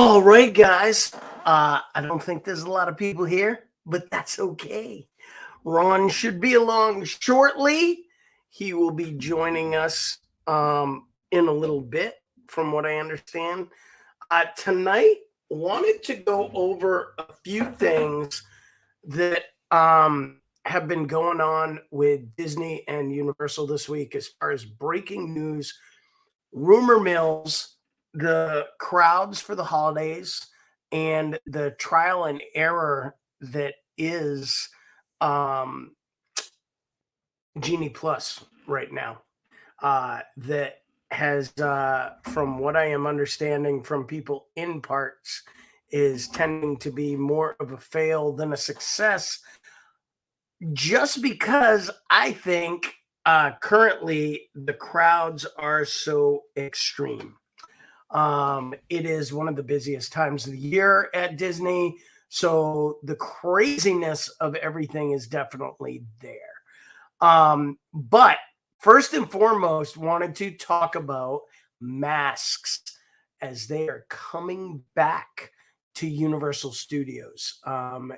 All right, guys. I don't think there's a lot of people here, but that's okay. Ron should be along shortly. He will be joining us in a little bit, from what I understand. Tonight, wanted to go over a few things that have been going on with Disney and Universal this week as far as breaking news, rumor mills, the crowds for the holidays, and the trial and error that is um, Genie Plus right now. That has, from what I am understanding from people in parts, is tending to be more of a fail than a success, just because I think currently the crowds are so extreme. It is one of the busiest times of the year at Disney. So the craziness of everything is definitely there. But first and foremost, wanted to talk about masks as they are coming back to Universal Studios.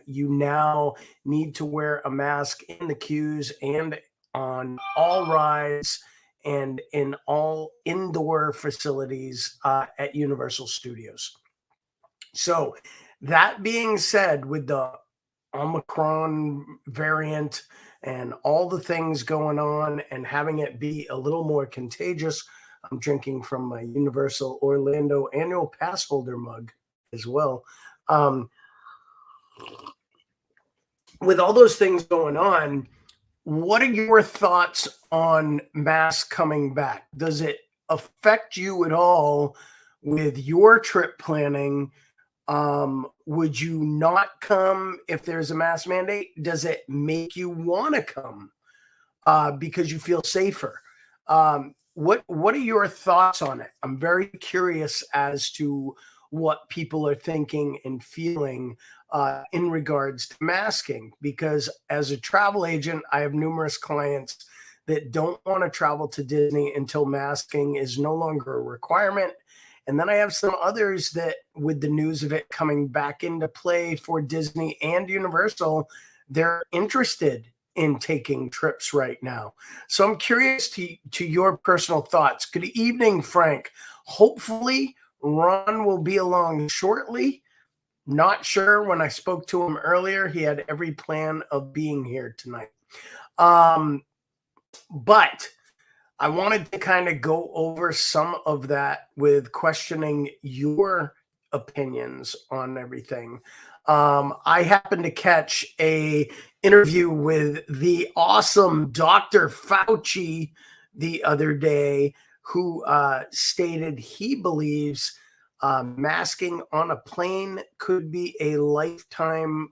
You now need to wear a mask in the queues and on all rides and in all indoor facilities at Universal Studios. So, that being said, with the Omicron variant and all the things going on and having it be a little more contagious, I'm drinking from my Universal Orlando annual pass holder mug as well. Um, with all those things going on, what are your thoughts on masks coming back? Does it affect you at all with your trip planning? Would you not come if there's a mask mandate? Does it make you want to come because you feel safer? What are your thoughts on it? I'm very curious as to what people are thinking and feeling in regards to masking, because as a travel agent, I have numerous clients that don't want to travel to Disney until masking is no longer a requirement. And then I have some others that, with the news of it coming back into play for Disney and Universal, they're interested in taking trips right now. So I'm curious to your personal thoughts. Good evening, Frank. Hopefully, Ron will be along shortly. Not sure. When I spoke to him earlier, he had every plan of being here tonight. But I wanted to kind of go over some of that with questioning your opinions on everything. I happened to catch a interview with the awesome Dr. Fauci the other day, who stated he believes masking on a plane could be a lifetime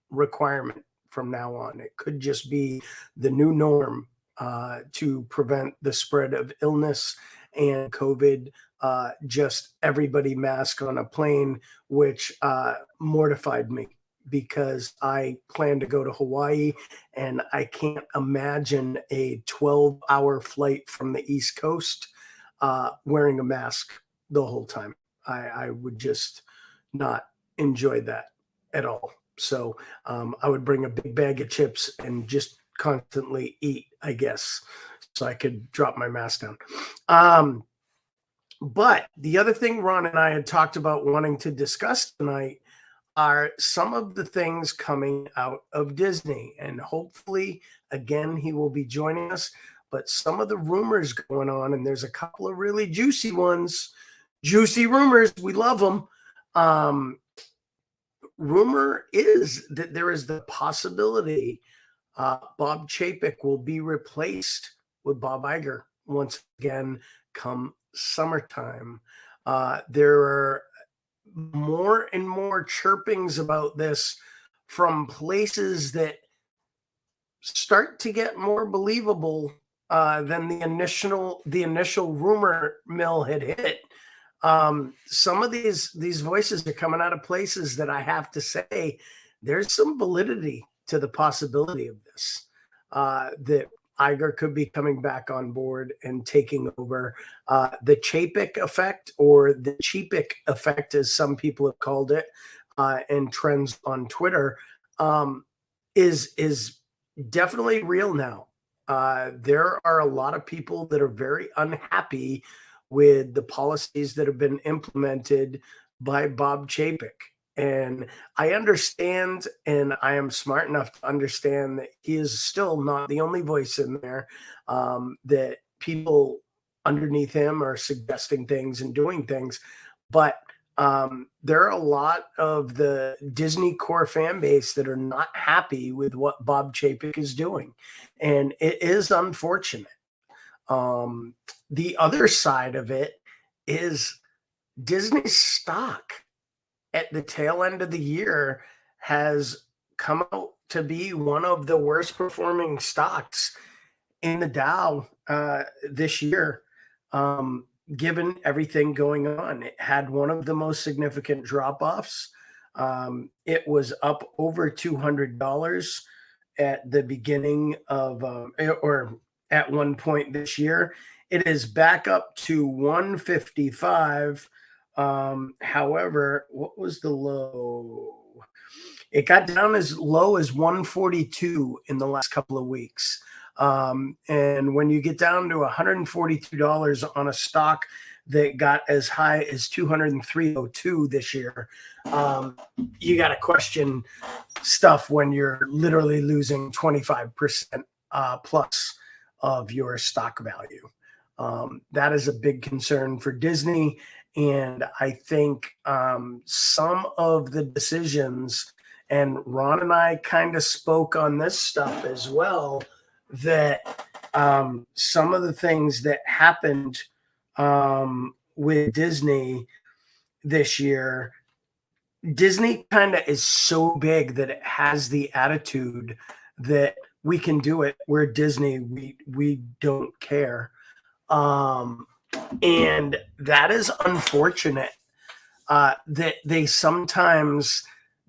requirement from now on. It could just be the new norm to prevent the spread of illness and COVID. Just everybody mask on a plane, which mortified me because I plan to go to Hawaii and I can't imagine a 12-hour flight from the East Coast wearing a mask the whole time. I would just not enjoy that at all. So I would bring a big bag of chips and just constantly eat, I guess, so I could drop my mask down. But the other thing Ron and I had talked about wanting to discuss tonight are some of the things coming out of Disney. And hopefully, again, he will be joining us. But some of the rumors going on, and there's a couple of really juicy ones, juicy rumors. We love them. Rumor is that there is the possibility Bob Chapek will be replaced with Bob Iger once again come summertime. There are more and more chirpings about this from places that start to get more believable than the initial rumor mill had hit. Some of these voices are coming out of places that I have to say there's some validity to the possibility of this. That Iger could be coming back on board and taking over. The Chapek effect, or the Cheapik effect, as some people have called it, and trends on Twitter, um, is definitely real now. There are a lot of people that are very unhappy with the policies that have been implemented by Bob Chapek. And I understand, and I am smart enough to understand that he is still not the only voice in there, that people underneath him are suggesting things and doing things. But there are a lot of the Disney core fan base that are not happy with what Bob Chapek is doing. And it is unfortunate. Um, the other side of it is Disney's stock at the tail end of the year has come out to be one of the worst performing stocks in the Dow this year, um, given everything going on. It had one of the most significant drop offs. It was up over $200 at the beginning of, or at one point this year. It is back up to 155. However, what was the low? It got down as low as 142 in the last couple of weeks. And when you get down to $142 on a stock that got as high as 203.02 this year, you got to question stuff when you're literally losing 25% plus of your stock value. That is a big concern for Disney. And I think some of the decisions, and Ron and I kind of spoke on this stuff as well, that some of the things that happened with Disney this year, Disney kind of is so big that it has the attitude that we can do it. We're Disney. We don't care. And that is unfortunate, that they sometimes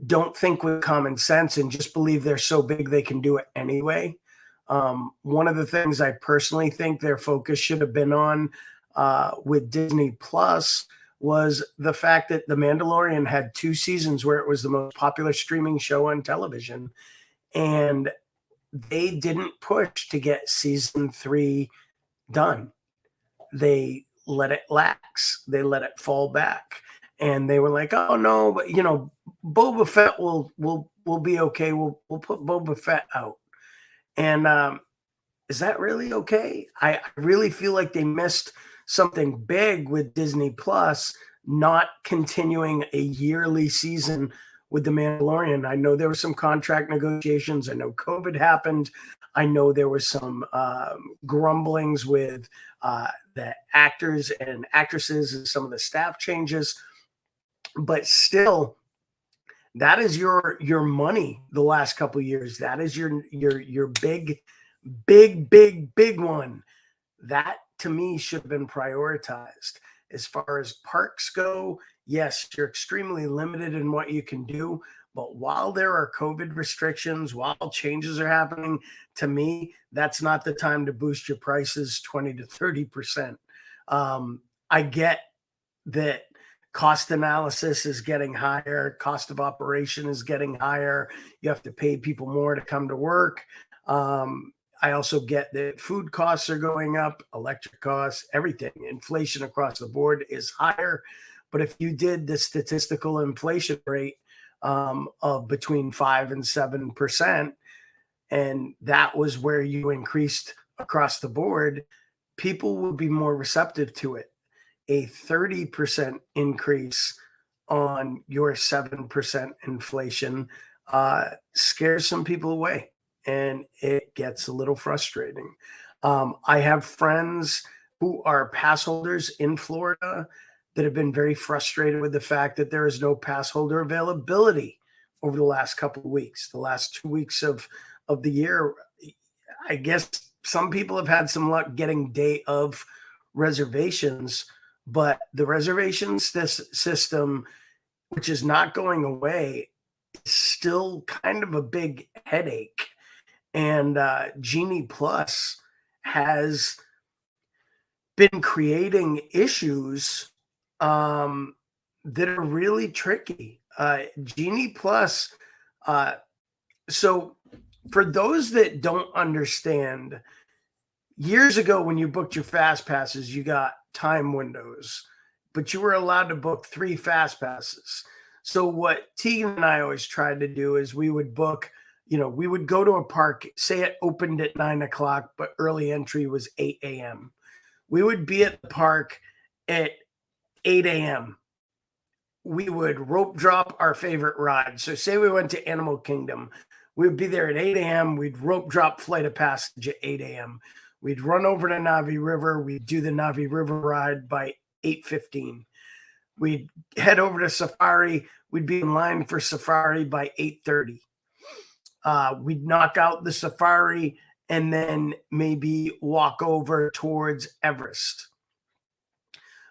don't think with common sense and just believe they're so big they can do it anyway. One of the things I personally think their focus should have been on with Disney Plus was the fact that The Mandalorian had 2 seasons where it was the most popular streaming show on television. And they didn't push to get season 3 done. They let it lax. They let it fall back. And they were like, "Oh no, but Boba Fett will be okay. We'll put Boba Fett out." And is that really okay? I really feel like they missed something big with Disney Plus not continuing a yearly season with The Mandalorian. I know there were some contract negotiations. I know COVID happened. I know there was some grumblings with the actors and actresses and some of the staff changes. But still, that is your money the last couple of years. That is your big one. That to me should have been prioritized. As far as parks go, yes, you're extremely limited in what you can do. But while there are COVID restrictions, while changes are happening, to me, that's not the time to boost your prices 20 to 30%. I get that cost analysis is getting higher, cost of operation is getting higher. You have to pay people more to come to work. I also get that food costs are going up, electric costs, everything. Inflation across the board is higher. But if you did the statistical inflation rate of between 5 and 7%, and that was where you increased across the board, people would be more receptive to it. A 30% increase on your 7% inflation scares some people away, and it gets a little frustrating. I have friends who are pass holders in Florida that have been very frustrated with the fact that there is no pass holder availability over the last couple of weeks. The last 2 weeks of the year, I guess some people have had some luck getting day of reservations, but the reservations system, which is not going away, is still kind of a big headache. And Genie Plus has been creating issues that are really tricky. Genie Plus, uh, so for those that don't understand, years ago when you booked your fast passes, you got time windows, but you were allowed to book 3 fast passes. So what Tegan and I always tried to do is we would book, we would go to a park, say it opened at 9 o'clock, but early entry was 8 a.m. We would be at the park at 8 a.m. We would rope drop our favorite ride. So say we went to Animal Kingdom, we would be there at 8 a.m. We'd rope drop Flight of Passage at 8 a.m. We'd run over to Navi River. We'd do the Navi River ride by 8:15. We'd head over to Safari. We'd be in line for Safari by 8:30. We'd knock out the Safari and then maybe walk over towards Everest.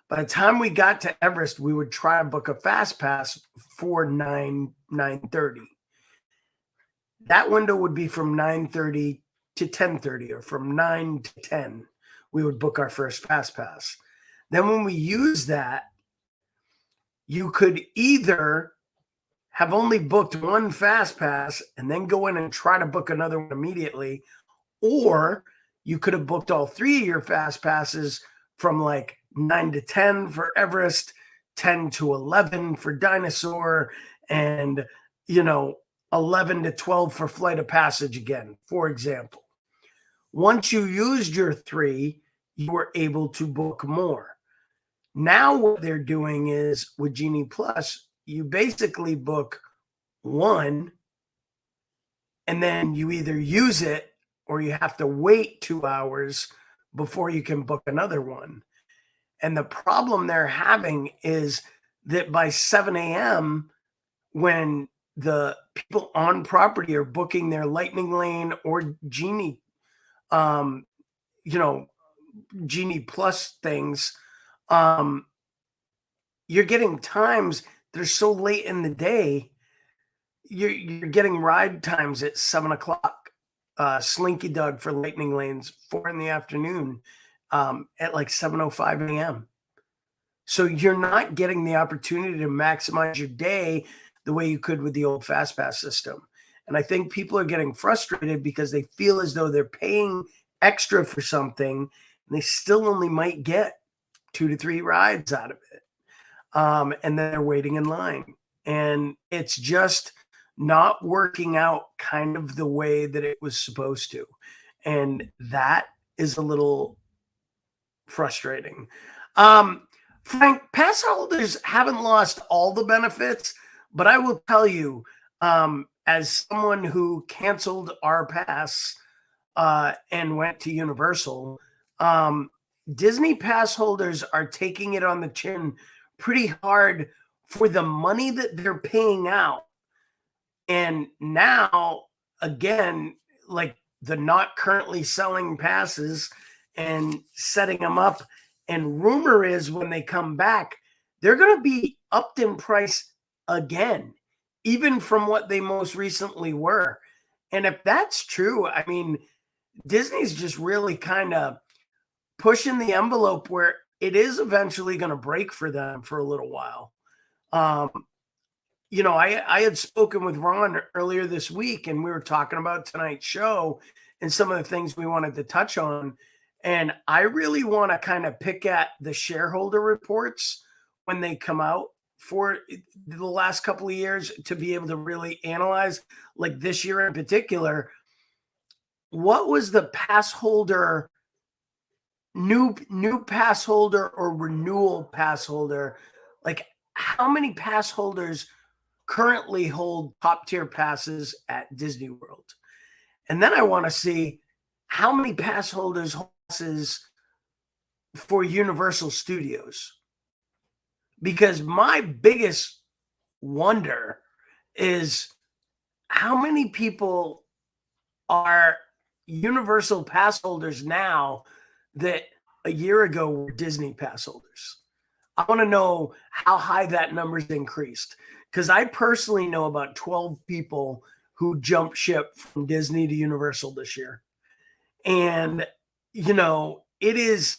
By the time we got to Everest, we would try to book a fast pass for 9:30. That window would be from 9:30 to 10:30, or from 9 to 10. We would book our first fast pass. Then when we use that, you could either have only booked one fast pass and then go in and try to book another one immediately, or you could have booked all 3 of your fast passes from like 9 to 10 for Everest, 10 to 11 for Dinosaur, and 11 to 12 for Flight of Passage again, for example. Once you used your 3, you were able to book more. Now what they're doing is with Genie Plus, you basically book 1 and then you either use it or you have to wait 2 hours before you can book another one. And the problem they're having is that by 7 a.m., when the people on property are booking their Lightning Lane or Genie, Genie Plus things, you're getting times that are so late in the day. You're getting ride times at 7 o'clock. Slinky Dog for Lightning Lanes, 4 in the afternoon, at like 7:05 a.m. So you're not getting the opportunity to maximize your day the way you could with the old FastPass system. And I think people are getting frustrated because they feel as though they're paying extra for something and they still only might get 2 to 3 rides out of it. And then they're waiting in line. And it's just not working out kind of the way that it was supposed to. And that is a little frustrating. Frank, pass holders haven't lost all the benefits, but I will tell you, as someone who canceled our pass and went to Universal, Disney pass holders are taking it on the chin pretty hard for the money that they're paying out. And now, again, like the not currently selling passes and setting them up. And rumor is when they come back, they're going to be upped in price again, even from what they most recently were. And if that's true, I mean, Disney's just really kind of pushing the envelope where it is eventually going to break for them for a little while. I had spoken with Ron earlier this week, and we were talking about tonight's show and some of the things we wanted to touch on. And I really want to kind of pick at the shareholder reports when they come out for the last couple of years to be able to really analyze, like this year in particular, what was the pass holder, new pass holder or renewal pass holder? Like how many pass holders currently hold top tier passes at Disney World? And then I want to see how many pass holders hold passes for Universal Studios. Because my biggest wonder is how many people are Universal pass holders now that a year ago were Disney pass holders. I want to know how high that number's increased, because I personally know about 12 people who jumped ship from Disney to Universal this year. And, it is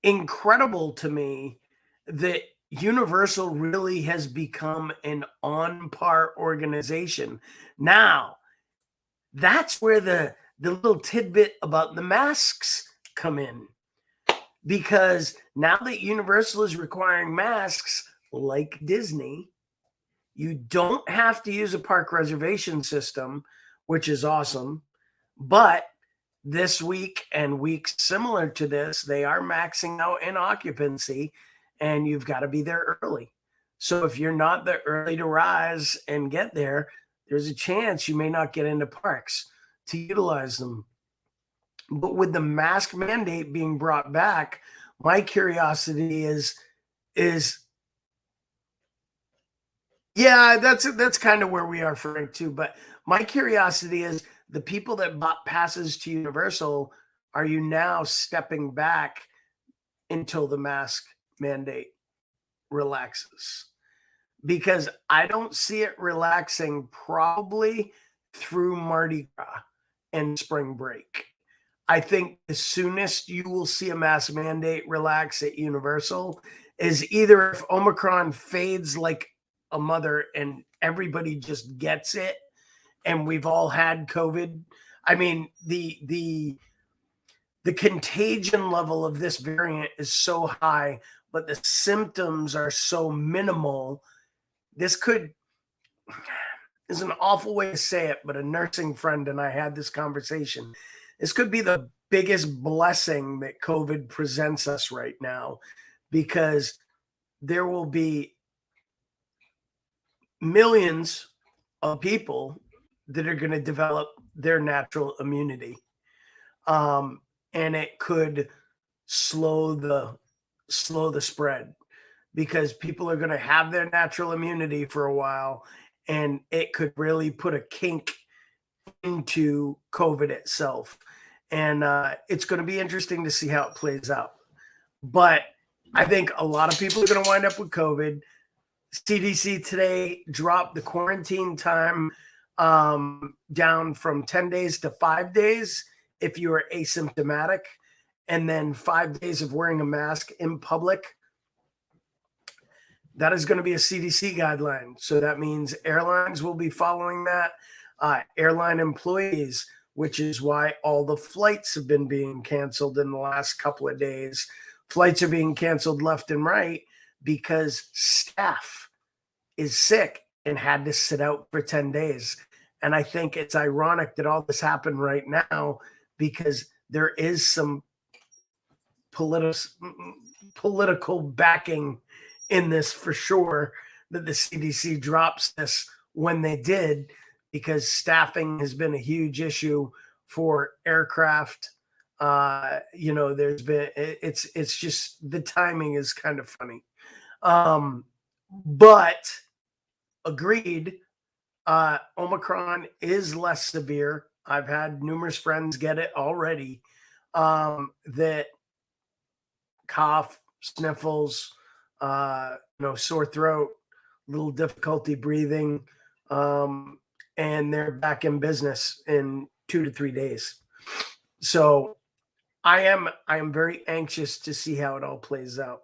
incredible to me that Universal really has become an on par organization. Now, that's where the little tidbit about the masks come in. Because now that Universal is requiring masks like Disney, you don't have to use a park reservation system, which is awesome. But this week and weeks similar to this, they are maxing out in occupancy, and you've got to be there early. So if you're not the early to rise and get there, there's a chance you may not get into parks to utilize them. But with the mask mandate being brought back, my curiosity is yeah, that's kind of where we are, Frank, too. But my curiosity is the people that bought passes to Universal, are you now stepping back until the mask mandate relaxes? Because I don't see it relaxing probably through Mardi Gras and spring break. I think the soonest you will see a mask mandate relax at Universal is either if Omicron fades like a mother and everybody just gets it and we've all had COVID. I mean, the contagion level of this variant is so high, but the symptoms are so minimal. This is an awful way to say it, but a nursing friend and I had this conversation. This could be the biggest blessing that COVID presents us right now, because there will be millions of people that are going to develop their natural immunity. And it could slow the spread, because people are going to have their natural immunity for a while, and it could really put a kink into COVID itself. And it's going to be interesting to see how it plays out. But I think a lot of people are going to wind up with COVID. CDC today dropped the quarantine time down from 10 days to 5 days if you are asymptomatic, and then 5 days of wearing a mask in public. That is going to be a CDC guideline. So that means airlines will be following that. Airline employees, which is why all the flights have been being canceled in the last couple of days. Flights are being canceled left and right because staff is sick and had to sit out for 10 days. And I think it's ironic that all this happened right now, because there is some political backing in this for sure, that the CDC drops this when they did, because staffing has been a huge issue for aircraft. There's been, it's just, the timing is kind of funny. But agreed, Omicron is less severe. I've had numerous friends get it already, that cough, sniffles, sore throat, little difficulty breathing, and they're back in business in 2 to 3 days. So I am very anxious to see how it all plays out.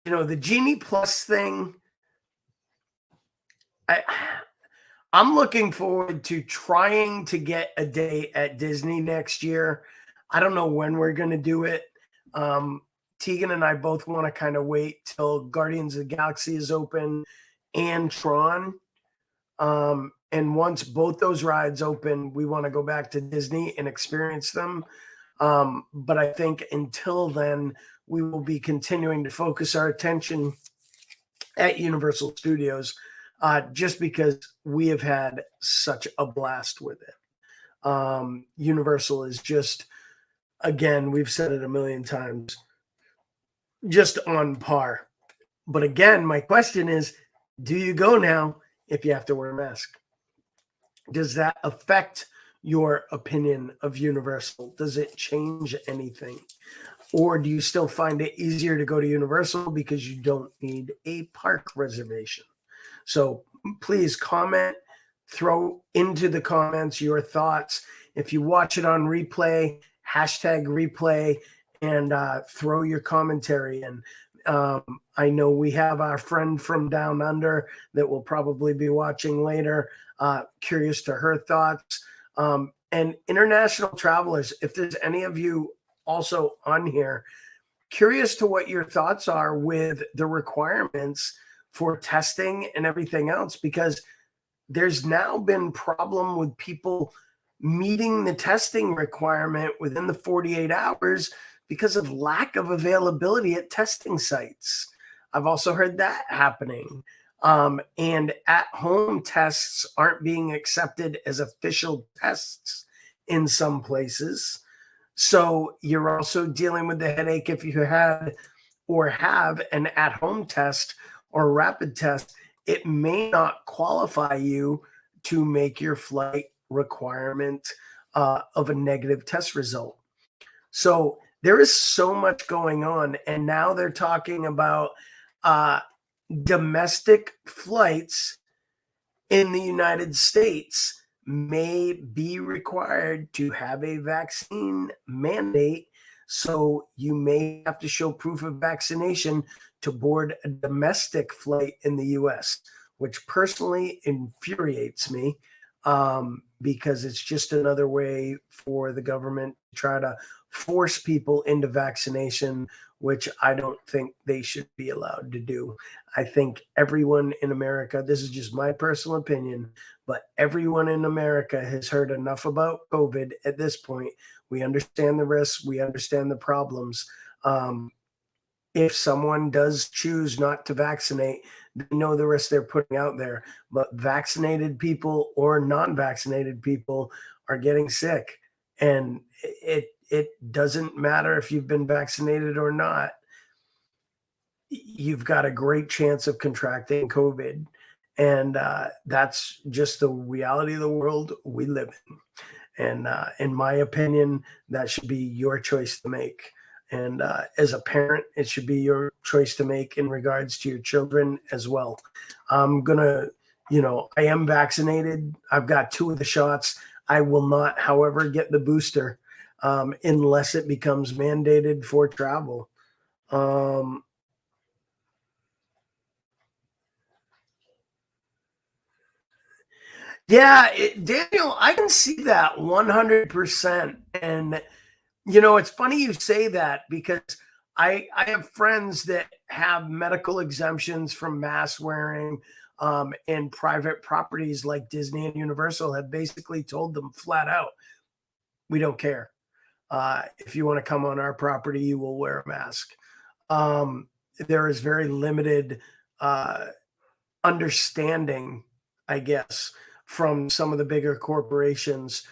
The Genie Plus thing, I'm looking forward to trying to get a day at Disney next year. I don't know when we're going to do it. Tegan and I both want to kind of wait till Guardians of the Galaxy is open and Tron. And once both those rides open, we want to go back to Disney and experience them. But I think until then, we will be continuing to focus our attention at Universal Studios, just because we have had such a blast with it. Universal is just, again, we've said it a million times, just on par. But again, my question is, do you go now if you have to wear a mask? Does that affect your opinion of Universal? Does it change anything? Or do you still find it easier to go to Universal because you don't need a park reservation? So please comment, throw into the comments your thoughts. If you watch it on replay, hashtag replay, and throw your commentary in. I know we have our friend from down under that will probably be watching later. Curious to her thoughts. And international travelers, if there's any of you also on here, curious to what your thoughts are with the requirements for testing and everything else, because there's now been problem with people meeting the testing requirement within the 48 hours because of lack of availability at testing sites. I've also heard that happening. And at-home tests aren't being accepted as official tests in some places. So you're also dealing with the headache if you had or have an at-home test or rapid test. It may not qualify you to make your flight requirement of a negative test result. So there is so much going on. And now they're talking about domestic flights in the United States may be required to have a vaccine mandate. So you may have to show proof of vaccination to board a domestic flight in the US, which personally infuriates me because it's just another way for the government to try to force people into vaccination, which I don't think they should be allowed to do. I think everyone in America, this is just my personal opinion, but everyone in America has heard enough about COVID at this point. We understand the risks, we understand the problems. If someone does choose not to vaccinate, they know the risks they're putting out there. But vaccinated people or non-vaccinated people are getting sick. And it doesn't matter if you've been vaccinated or not. You've got a great chance of contracting COVID. And that's just the reality of the world we live in. And in my opinion, that should be your choice to make. And as a parent, it should be your choice to make in regards to your children as well. I'm going to, I am vaccinated. I've got 2 of the shots. I will not, however, get the booster unless it becomes mandated for travel. Yeah, Daniel, I can see that 100%. And, it's funny you say that because I have friends that have medical exemptions from mask wearing, and private properties like Disney and Universal have basically told them flat out, we don't care. If you want to come on our property, you will wear a mask. There is very limited understanding, I guess, from some of the bigger corporations.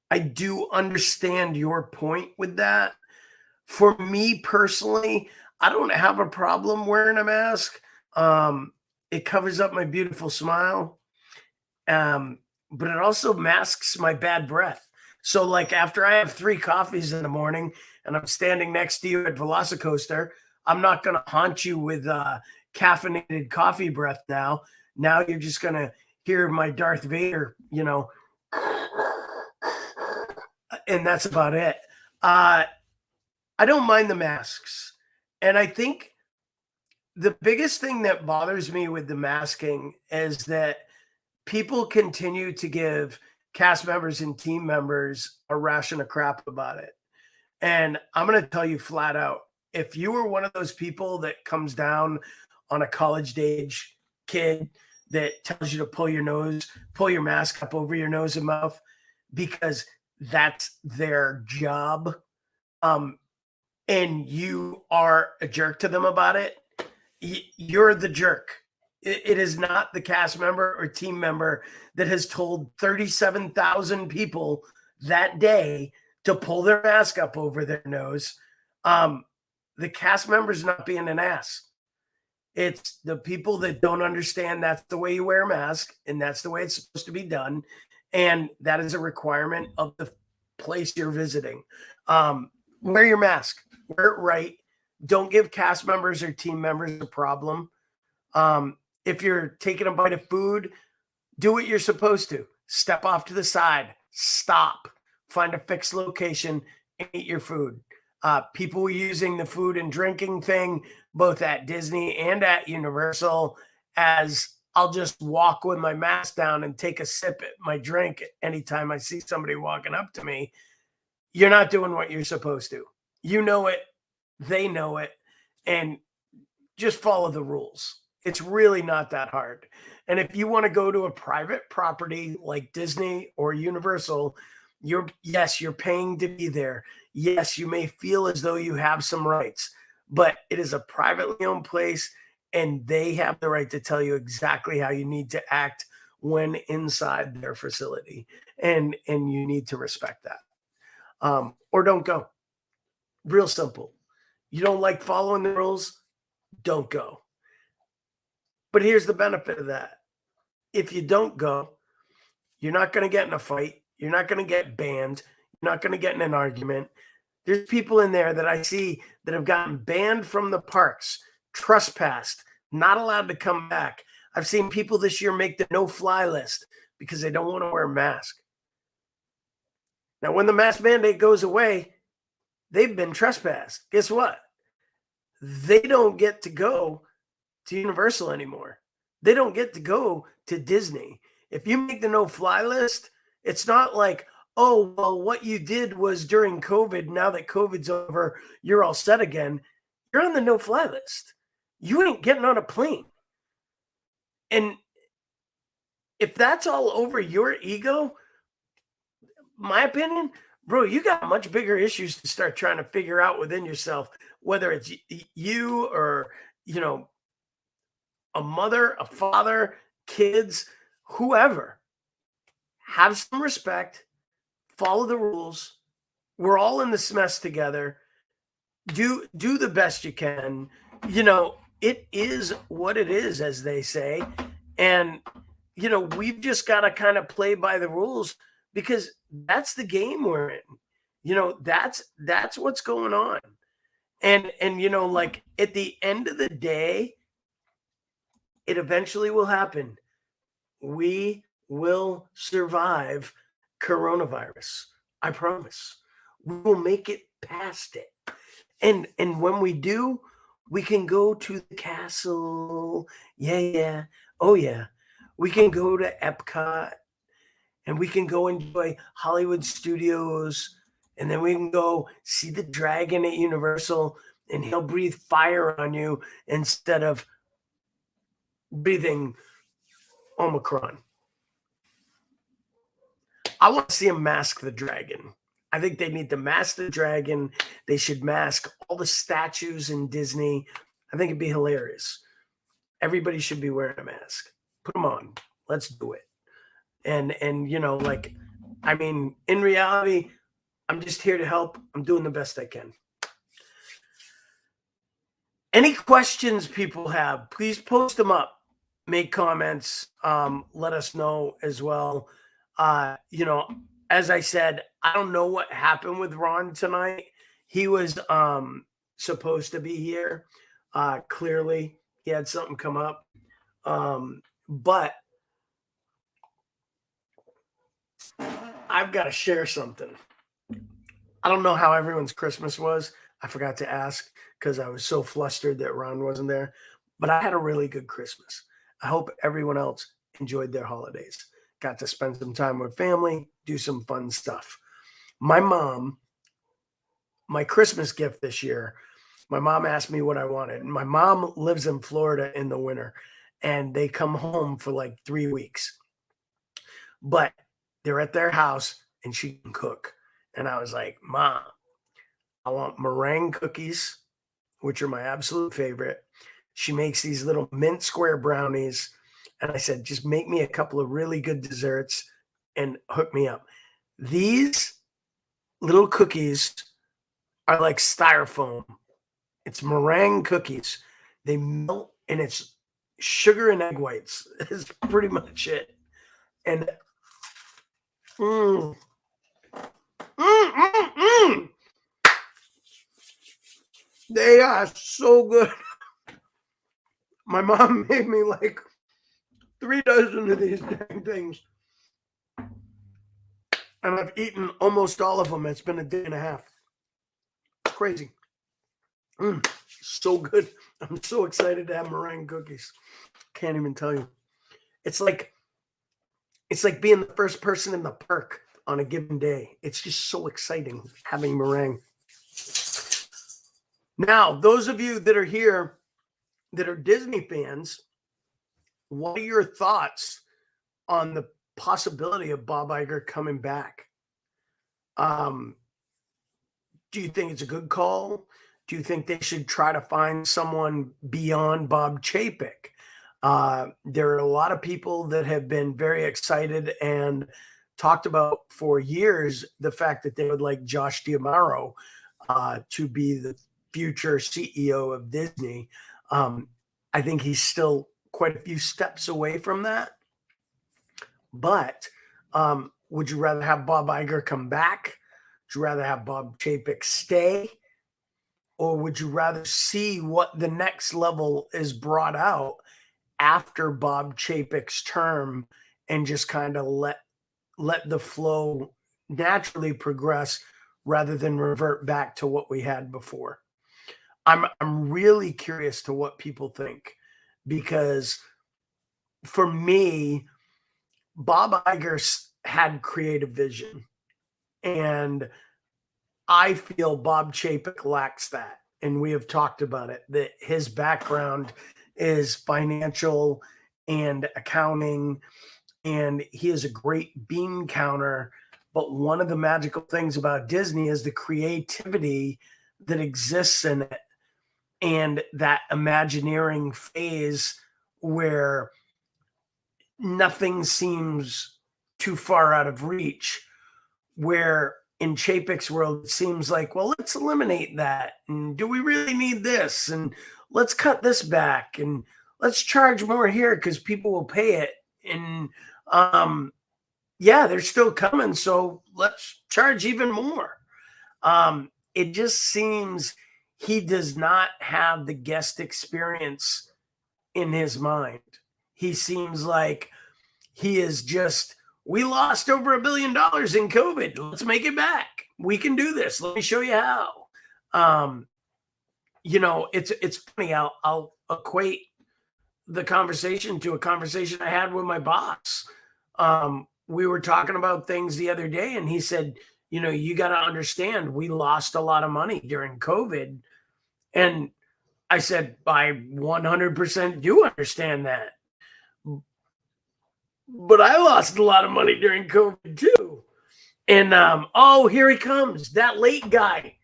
I do understand your point with that. For me personally, I don't have a problem wearing a mask. It covers up my beautiful smile, but it also masks my bad breath. So, like after I have 3 coffees in the morning and I'm standing next to you at Velocicoaster, I'm not going to haunt you with caffeinated coffee breath now. Now you're just going to hear my Darth Vader, and that's about it. I don't mind the masks. And I think the biggest thing that bothers me with the masking is that people continue to give cast members and team members a ration of crap about it. And I'm going to tell you flat out, if you were one of those people that comes down on a college age kid that tells you to pull your mask up over your nose and mouth because that's their job, and you are a jerk to them about it, you're the jerk. It is not the cast member or team member that has told 37,000 people that day to pull their mask up over their nose. The cast member's not being an ass. It's the people that don't understand that's the way you wear a mask and that's the way it's supposed to be done. And that is a requirement of the place you're visiting. Wear your mask, wear it right. Don't give cast members or team members a problem. If you're taking a bite of food, do what you're supposed to. Step off to the side, stop, find a fixed location, and eat your food. People using the food and drinking thing, both at Disney and at Universal, as I'll just walk with my mask down and take a sip at my drink anytime I see somebody walking up to me. You're not doing what you're supposed to. You know it, they know it, and just follow the rules. It's really not that hard. And if you want to go to a private property like Disney or Universal, you're paying to be there. Yes, you may feel as though you have some rights, but it is a privately owned place and they have the right to tell you exactly how you need to act when inside their facility. And you need to respect that. Or don't go. Real simple. You don't like following the rules, don't go. But here's the benefit of that. If you don't go, you're not going to get in a fight. You're not going to get banned. You're not going to get in an argument. There's people in there that I see that have gotten banned from the parks, trespassed, not allowed to come back. I've seen people this year make the no-fly list because they don't want to wear a mask. Now, when the mask mandate goes away, they've been trespassed. Guess what? They don't get to go to Universal anymore. They don't get to go to Disney. If you make the no-fly list, it's not like, oh, well, what you did was during COVID. Now that COVID's over, you're all set again. You're on the no-fly list. You ain't getting on a plane. And if that's all over your ego, my opinion, bro, you got much bigger issues to start trying to figure out within yourself, whether it's you or, a mother, a father, kids, whoever. Have some respect, follow the rules. We're all in this mess together. Do the best you can. It is what it is, as they say. And, we've just got to kind of play by the rules because that's the game we're in. That's what's going on. And like at the end of the day, it eventually will happen. We will survive coronavirus. I promise. We will make it past it. And when we do, we can go to the castle. Yeah. Oh yeah. We can go to Epcot and we can go enjoy Hollywood Studios. And then we can go see the dragon at Universal and he'll breathe fire on you instead of breathing Omicron. I want to see him mask the dragon. I think they need to mask the dragon. They should mask all the statues in Disney. I think it'd be hilarious. Everybody should be wearing a mask. Put them on. Let's do it. And in reality, I'm just here to help. I'm doing the best I can. Any questions people have, please post them up. Make comments. Let us know as well. As I said, I don't know what happened with Ron tonight. He was supposed to be here. Clearly, he had something come up. But I've got to share something. I don't know how everyone's Christmas was. I forgot to ask because I was so flustered that Ron wasn't there. But I had a really good Christmas. I hope everyone else enjoyed their holidays. Got to spend some time with family, do some fun stuff. My Christmas gift this year, my mom asked me what I wanted. My mom lives in Florida in the winter, and they come home for like 3 weeks. But they're at their house, and she can cook. And I was like, Mom, I want meringue cookies, which are my absolute favorite. She makes these little mint square brownies. And I said, just make me a couple of really good desserts and hook me up. These little cookies are like styrofoam. It's meringue cookies. They melt and it's sugar and egg whites. Is pretty much it. And they are so good. My mom made me like 3 dozen of these dang things, and I've eaten almost all of them. It's been a day and a half. Crazy. So good. I'm so excited to have meringue cookies. Can't even tell you. It's like being the first person in the park on a given day. It's just so exciting having meringue. Now, those of you that are here that are Disney fans, what are your thoughts on the possibility of Bob Iger coming back? Do you think it's a good call? Do you think they should try to find someone beyond Bob Chapek? There are a lot of people that have been very excited and talked about for years the fact that they would like Josh D'Amaro to be the future CEO of Disney. I think he's still quite a few steps away from that. But would you rather have Bob Iger come back? Would you rather have Bob Chapek stay? Or would you rather see what the next level is brought out after Bob Chapek's term and just kind of let the flow naturally progress rather than revert back to what we had before? I'm really curious to what people think, because for me, Bob Iger had creative vision, and I feel Bob Chapek lacks that. And we have talked about it, that his background is financial and accounting, and he is a great bean counter. But one of the magical things about Disney is the creativity that exists in it, and that Imagineering phase where nothing seems too far out of reach, where in Chapek's world, it seems like, well, let's eliminate that. And do we really need this? And let's cut this back, and let's charge more here because people will pay it. And yeah, they're still coming, so let's charge even more. It just seems he does not have the guest experience in his mind. He seems like he is just, we lost over $1 billion in COVID. Let's make it back. We can do this. Let me show you how. It's funny. I'll equate the conversation to a conversation I had with my boss. We were talking about things the other day, and he said, you got to understand, we lost a lot of money during COVID. And I said, I 100% do understand that. But I lost a lot of money during COVID too. And here he comes. That late guy.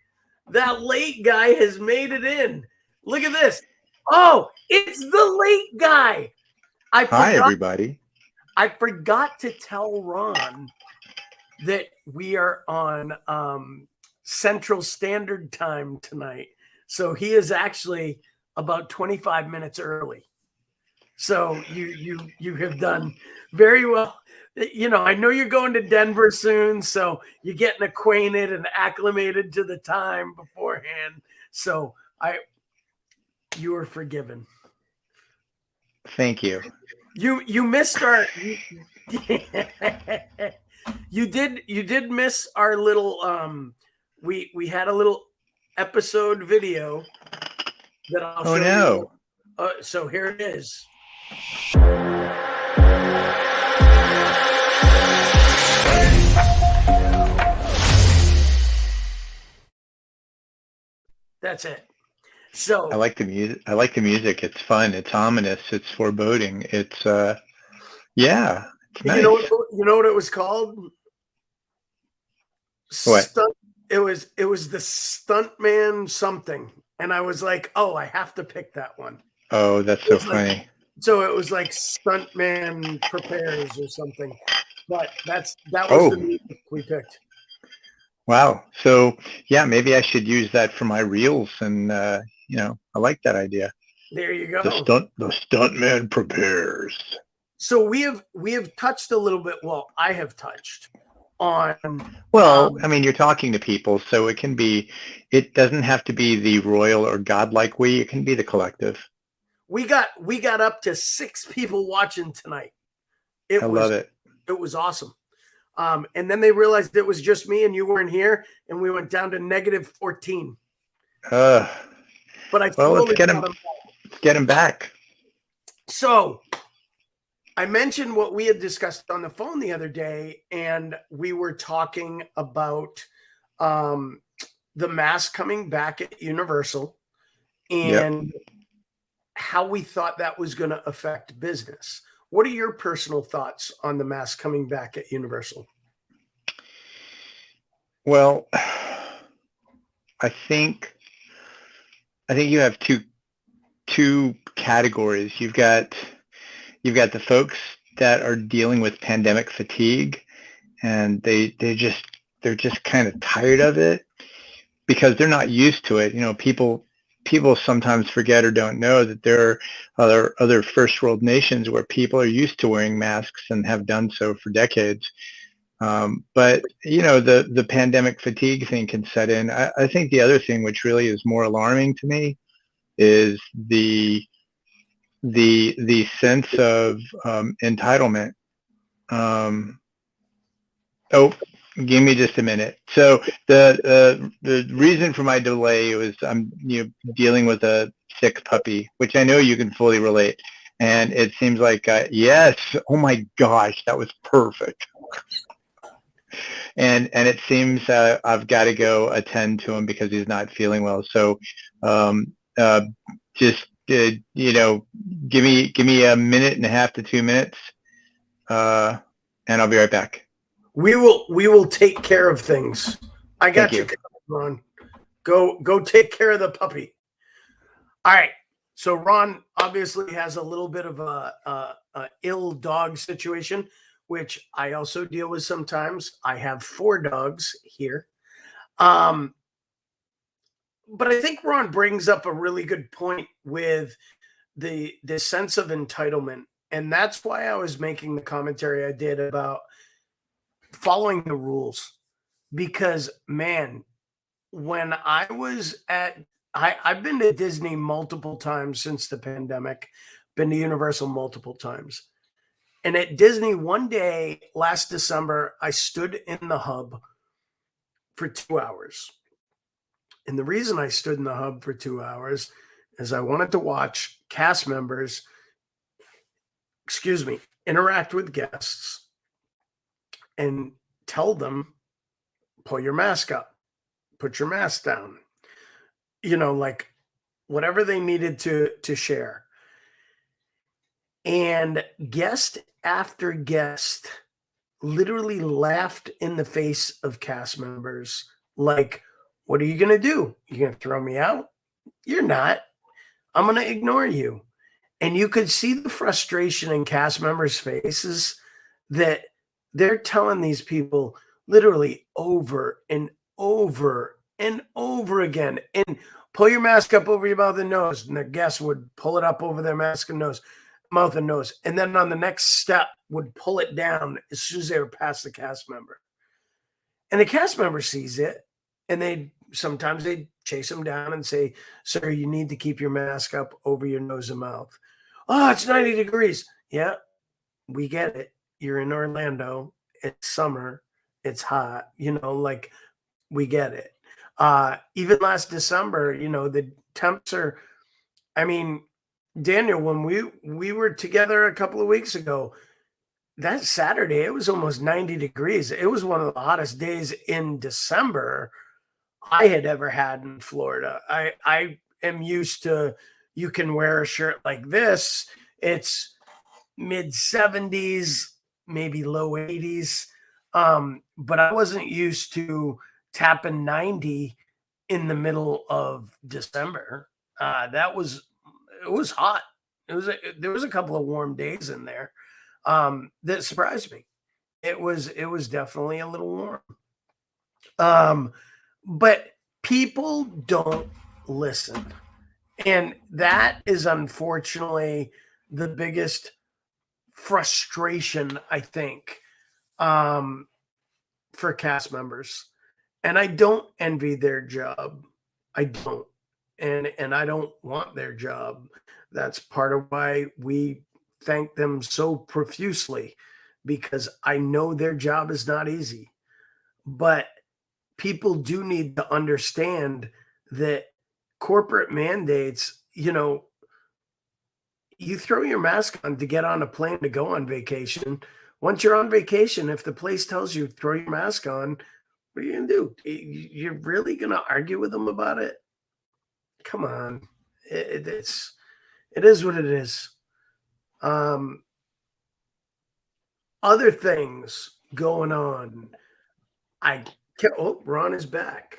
That late guy has made it in. Look at this. Oh, it's the late guy. Hi, everybody. I forgot to tell Ron that we are on Central Standard Time tonight. So he is actually about 25 minutes early. So you have done very well. I know you're going to Denver soon, so you're getting acquainted and acclimated to the time beforehand. So you are forgiven. Thank you. You missed our you did miss our little we had a little episode video that I'll show you. So here it is. That's it. So I like the music. It's fun. It's ominous. It's foreboding. It's yeah. It's nice. You know what it was called? What? It was the Stuntman something, and I was like, oh, I have to pick that one. Oh, that's so funny. So it was like Stuntman Prepares or something, but that was the music we picked. Wow. So yeah, maybe I should use that for my reels, and I like that idea. There you go. The Stuntman Prepares. So we have touched a little bit. Well, I have touched on. Well, I mean, you're talking to people, so it doesn't have to be the royal or godlike we. It can be the collective. we got up to 6 people watching tonight. I love it. It was awesome. And then they realized it was just me and you weren't here, and we went down to -14. But I well, let's slowly get got him. Get him back. So I mentioned what we had discussed on the phone the other day, and we were talking about the mask coming back at Universal and Yep. how we thought that was going to affect business. What are your personal thoughts on the mask coming back at Universal? Well, I think you have two categories. You've got the folks that are dealing with pandemic fatigue, and they're just kind of tired of it because they're not used to it. You know, people sometimes forget or don't know that there are other first world nations where people are used to wearing masks and have done so for decades. But you know, the pandemic fatigue thing can set in. I think the other thing, which really is more alarming to me, is the sense of entitlement. Oh, give me just a minute. So the reason for my delay was I'm dealing with a sick puppy, which I know you can fully relate. And it seems like yes, oh my gosh, that was perfect. And it seems I've got to go attend to him because he's not feeling well. So just you know, give me a minute and a half to 2 minutes, and I'll be right back. We will take care of things. I got Thank you, Ron. Go take care of the puppy. All right. So Ron obviously has a little bit of a ill dog situation, which I also deal with sometimes. I have 4 dogs here. But I think Ron brings up a really good point with the sense of entitlement. And that's why I was making the commentary I did about following the rules. Because man, when I was I've been to Disney multiple times since the pandemic, been to Universal multiple times. And at Disney, one day last December, I stood in the hub for 2 hours. And the reason I stood in the hub for 2 hours is I wanted to watch cast members, interact with guests and tell them, pull your mask up, put your mask down, you know, like whatever they needed to share. And guest after guest literally laughed in the face of cast members like, what are you going to do? You're going to throw me out? You're not. I'm going to ignore you. And you could see the frustration in cast members' faces that they're telling these people literally over and over and over again. And pull your mask up over your mouth and nose. And the guests would pull it up over their mask and nose, mouth and nose. And then on the next step would pull it down as soon as they were past the cast member. And the cast member sees it, and sometimes they chase them down and say, sir, you need to keep your mask up over your nose and mouth. Oh, it's 90 degrees. Yeah, we get it. You're in Orlando. It's summer. It's hot. You know, like we get it. Even last December, you know, the temps are, I mean, Daniel, when we were together a couple of weeks ago, that Saturday, it was almost 90 degrees. It was one of the hottest days in December I had ever had in Florida. I am used to, you can wear a shirt like this. It's mid 70s, maybe low 80s. But I wasn't used to tapping 90 in the middle of December. It was hot. There was a couple of warm days in there that surprised me. It was definitely a little warm. But people don't listen. And that is unfortunately the biggest frustration, I think, for cast members. And I don't envy their job. I don't. and I don't want their job. That's part of why we thank them so profusely, because I know their job is not easy. But people do need to understand that corporate mandates, you throw your mask on to get on a plane to go on vacation. Once you're on vacation, if the place tells you throw your mask on, what are you gonna do? You're really gonna argue with them about it? Come on, it is what it is. Um, Other things going on. Ron is back.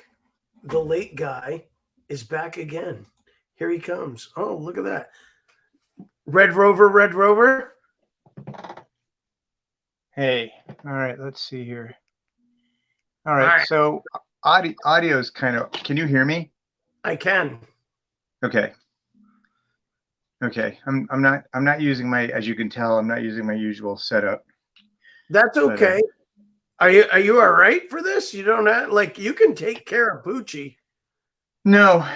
The late guy is back again. Here he comes. Oh, look at that. Red Rover, Red Rover. Hey, all right, let's see here. All right, so audio is kind of, can you hear me? I can. Okay. Okay, I'm not using my, as you can tell, I'm not using my usual setup. That's okay. Are you all right for this? You don't have, like, you can take care of Poochie. No,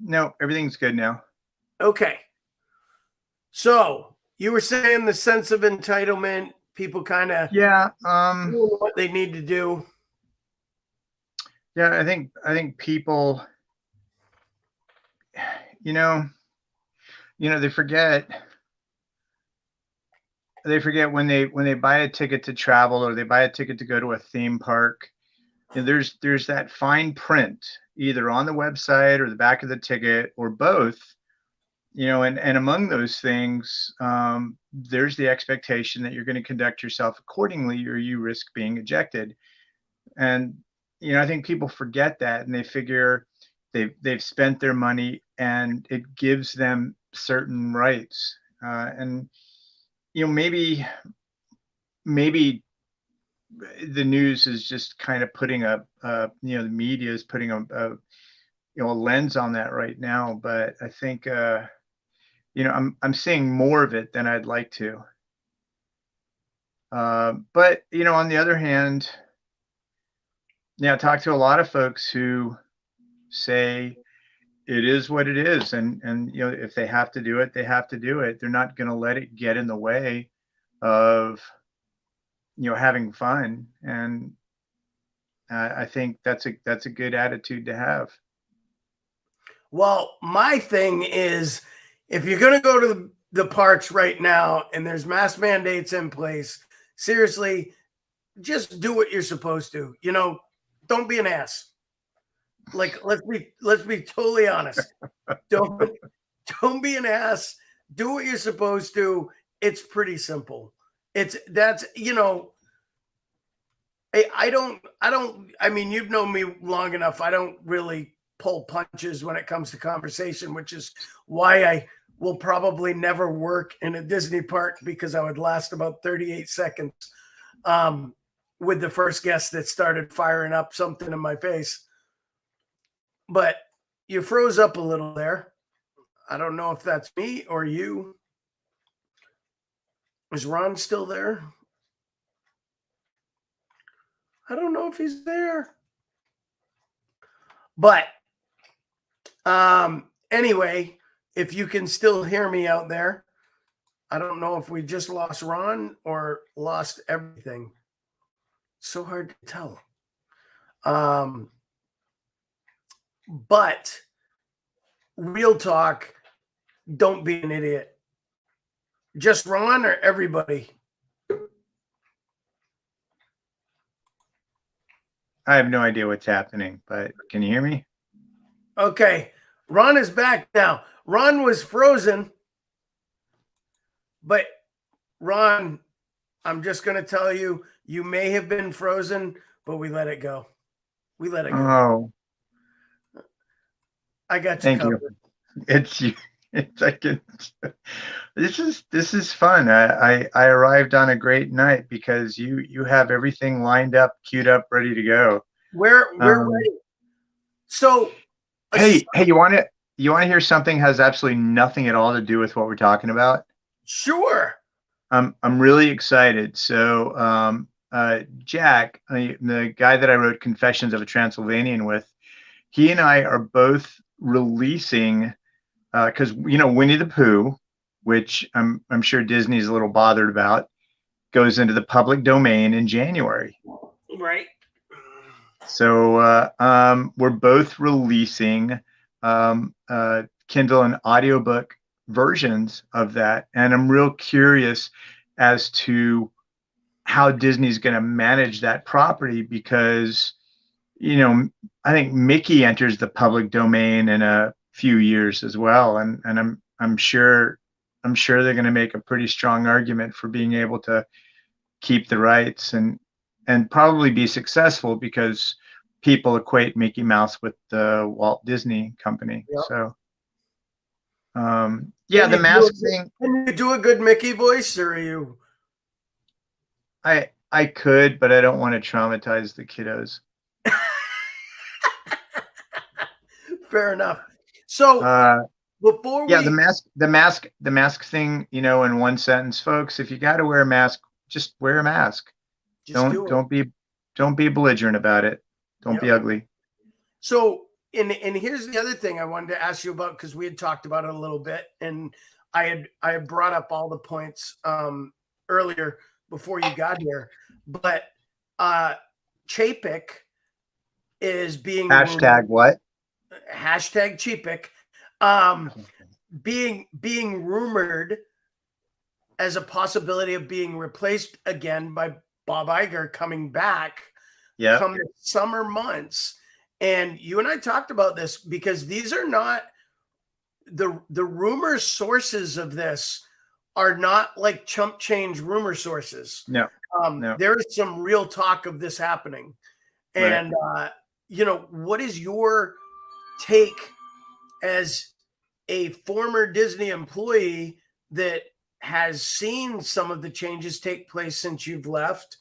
no, everything's good now. Okay. So you were saying the sense of entitlement, people kind of Yeah, doing what they need to do. yeah, I think people, they forget when they buy a ticket to travel or they buy a ticket to go to a theme park. There's that fine print either on the website or the back of the ticket or both, and among those things, there's the expectation that you're going to conduct yourself accordingly or you risk being ejected. And I think people forget that and they figure they've spent their money and it gives them certain rights. And maybe the news is just kind of putting the media is putting a lens on that right now. But I think I'm seeing more of it than I'd like to. But on the other hand, I talk to a lot of folks who say it is what it is, and if they have to do it, they have to do it. They're not going to let it get in the way of having fun. And I think that's a good attitude to have. Well, my thing is, if you're going to go to the parks right now and there's mask mandates in place, seriously, just do what you're supposed to. Don't be an ass. Like, let's be totally honest. Don't be an ass. Do what you're supposed to. It's pretty simple. I mean, you've known me long enough. I don't really pull punches when it comes to conversation, which is why I will probably never work in a Disney park, because I would last about 38 seconds with the first guest that started firing up something in my face. But you froze up a little there. I don't know if that's me or you. Is Ron still there? I don't know if he's there. But anyway, if you can still hear me out there, I don't know if we just lost Ron or lost everything. So hard to tell. But real talk, don't be an idiot. Just Ron or everybody? I have no idea what's happening, but can you hear me? Okay. Ron is back now. Ron was frozen, but Ron, I'm just going to tell you, you may have been frozen, but we let it go. We let it go. Oh, I got you thank covered. you. It's you. It's like this is fun. I arrived on a great night because you have everything lined up, queued up, ready to go. We're ready. So, hey, you want to hear something has absolutely nothing at all to do with what we're talking about? Sure. I'm really excited. So Jack, the guy that I wrote Confessions of a Transylvanian with, he and I are both releasing, because Winnie the Pooh, which I'm sure Disney's a little bothered about, goes into the public domain in January. Right. So we're both releasing Kindle and audiobook versions of that, and I'm real curious as to how Disney's going to manage that property, because I think Mickey enters the public domain in a few years as well, and I'm sure they're going to make a pretty strong argument for being able to keep the rights and probably be successful, because people equate Mickey Mouse with the Walt Disney Company. Yep. So yeah, the mask thing. Can you do a good Mickey voice, or are you? I could, but I don't want to traumatize the kiddos. Fair enough. So before yeah, the mask thing, in one sentence, folks, if you got to wear a mask, just wear a mask. Don't be belligerent about it. Don't be ugly. So, and here's the other thing I wanted to ask you about, because we had talked about it a little bit, and I had brought up all the points earlier before you got here, but Chapek is being hashtag what? Hashtag Chapek being rumored as a possibility of being replaced again by Bob Iger coming back come the summer months. And you and I talked about this, because these are not the rumor sources of this are not like chump change rumor sources. No. There is some real talk of this happening. And what is your take as a former Disney employee that has seen some of the changes take place since you've left?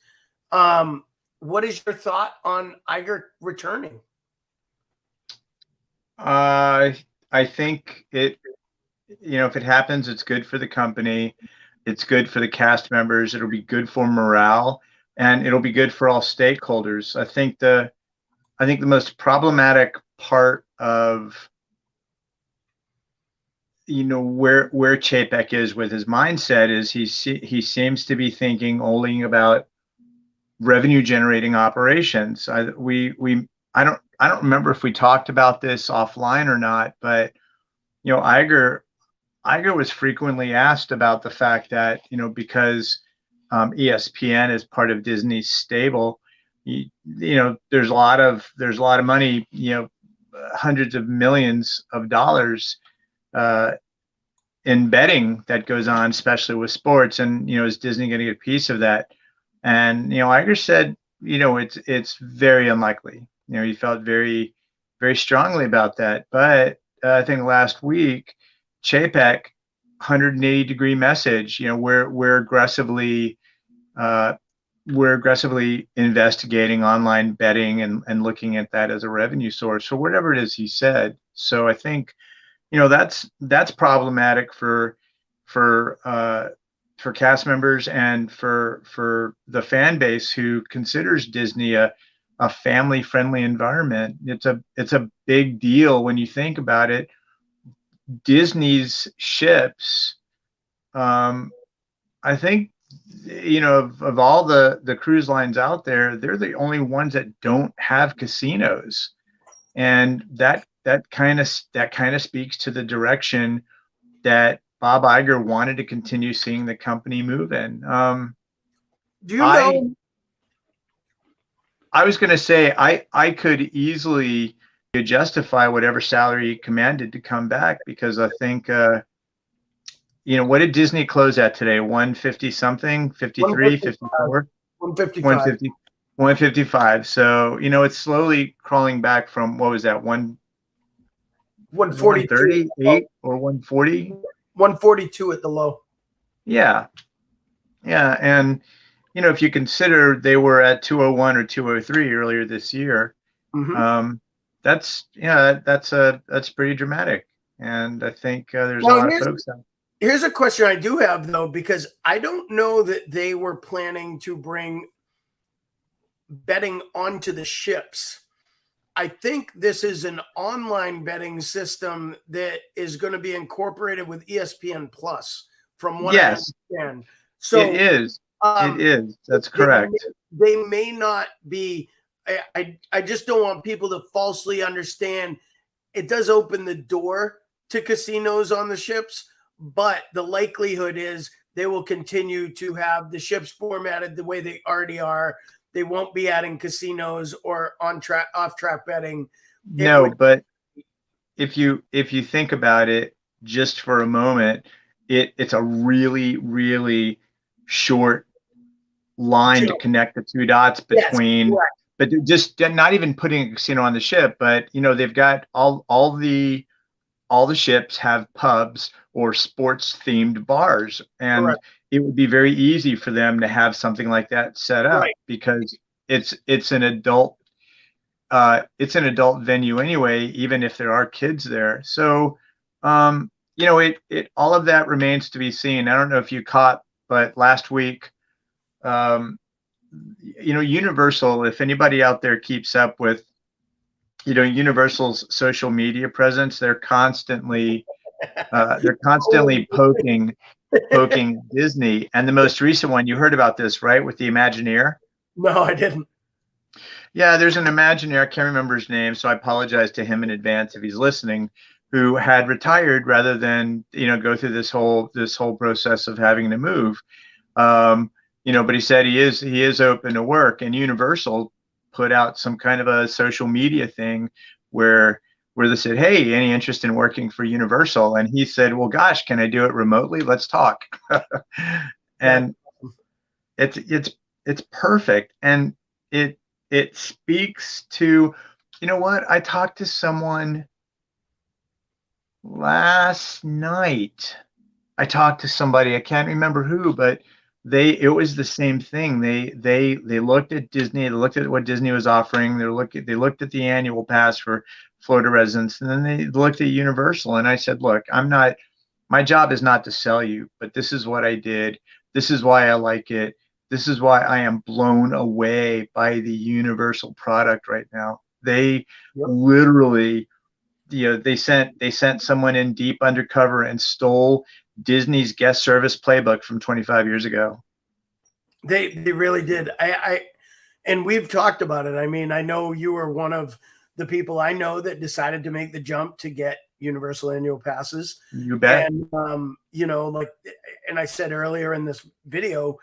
What is your thought on Iger returning? I think if it happens, it's good for the company. It's good for the cast members. It'll be good for morale, and it'll be good for all stakeholders. I think the most problematic part of where Chapek is with his mindset is he seems to be thinking only about revenue generating operations. I don't remember if we talked about this offline or not, but Iger was frequently asked about the fact that because ESPN is part of Disney's stable, there's a lot of money, hundreds of millions of dollars in betting that goes on, especially with sports, and is Disney going to get a piece of that? And Iger said it's very unlikely. He felt very, very strongly about that. But I think last week, Chapek 180-degree message. We're aggressively investigating online betting and looking at that as a revenue source, or whatever it is he said. So I think that's problematic for cast members and for the fan base who considers Disney a family-friendly environment. It's a big deal when you think about it. Disney's ships, I think, of all the cruise lines out there, they're the only ones that don't have casinos, and that kind of speaks to the direction that Bob Iger wanted to continue seeing the company move in. Do you know? I was going to say I could easily justify whatever salary he commanded to come back, because I think what did Disney close at today? 150 something, 53, 54, 155. 155. So it's slowly crawling back from, what was that, 138 or 140? 142 at the low. Yeah. And if you consider they were at 201 or 203 earlier this year, that's pretty dramatic. And I think there's a lot of folks out. Here's a question I do have, though, because I don't know that they were planning to bring betting onto the ships. I think this is an online betting system that is going to be incorporated with ESPN Plus, from what I Yes, understand. it So is. It um, is. That's they correct. they may not be. I just don't want people to falsely understand. It does open the door to casinos on the ships, but the likelihood is they will continue to have the ships formatted the way they already are. They won't be adding casinos or on track, off track betting. It No, would, but if you think about it just for a moment, it's a really, really short line to connect the two dots yes, between, correct, but they're just not even putting a casino on the ship, but they've got all the ships have pubs or sports themed bars, and correct, it would be very easy for them to have something like that set up right. because it's an adult venue anyway, even if there are kids there. So, it all of that remains to be seen. I don't know if you caught, but last week, um, Universal, if anybody out there keeps up with, Universal's social media presence, they're constantly poking Disney. And the most recent one, you heard about this, right? With the Imagineer. No, I didn't. Yeah, there's an Imagineer, I can't remember his name, so I apologize to him in advance if he's listening, who had retired rather than, go through this whole process of having to move. But he said he is open to work, and Universal put out some kind of a social media thing where they said, "Hey, any interest in working for Universal?" And he said, "Well, gosh, can I do it remotely? Let's talk." That And it's perfect, and it speaks to, what I talked to someone last night. I talked to somebody, I can't remember who, but it was the same thing. They looked at Disney, they looked at what Disney was offering, they looked at the annual pass for Florida residents, and then they looked at Universal. And I said, "Look, my job is not to sell you, but this is what I did. This is why I like it. This is why I am blown away by the Universal product right now." They yep. literally, they sent someone in deep undercover and stole Disney's guest service playbook from 25 years ago. They really did. And we've talked about it. I mean, I know you were one of the people I know that decided to make the jump to get universal annual passes. You bet. And like, and I said earlier in this video,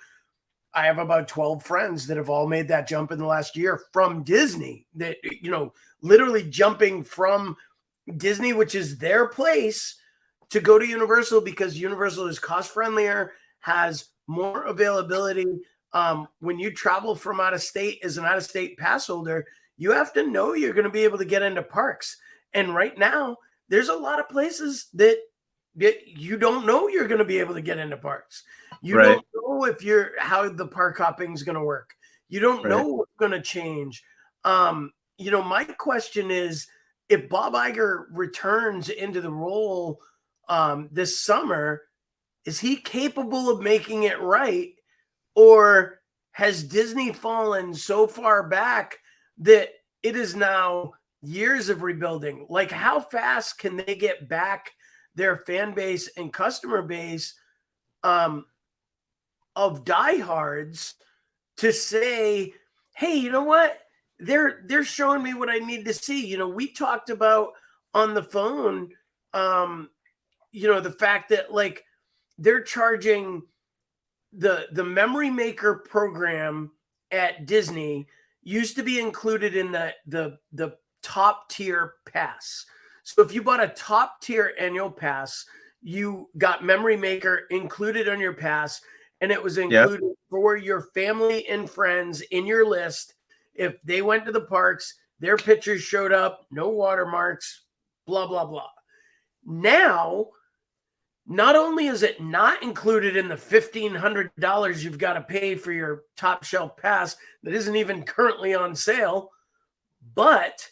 I have about 12 friends that have all made that jump in the last year from Disney, that, literally jumping from Disney, which is their place, to go to Universal because Universal is cost friendlier, has more availability. When you travel from out of state as an out of state pass holder, you have to know you're going to be able to get into parks. And right now, there's a lot of places that you don't know you're going to be able to get into parks. You Right. don't know how the park hopping is going to work. You don't know Right. what's going to change. My question is, if Bob Iger returns into the role this summer, is he capable of making it right? Or has Disney fallen so far back that it is now years of rebuilding? Like, how fast can they get back their fan base and customer base of diehards to say, hey, you know what? They're showing me what I need to see. We talked about on the phone, the fact that, like, they're charging the Memory Maker program at Disney used to be included in the top tier pass. So if you bought a top tier annual pass, you got Memory Maker included on your pass, and it was Yep. included for your family and friends in your list. If they went to the parks, their pictures showed up, no watermarks, blah, blah, blah. Now, not only is it not included in the $1,500 you've got to pay for your top shelf pass that isn't even currently on sale, but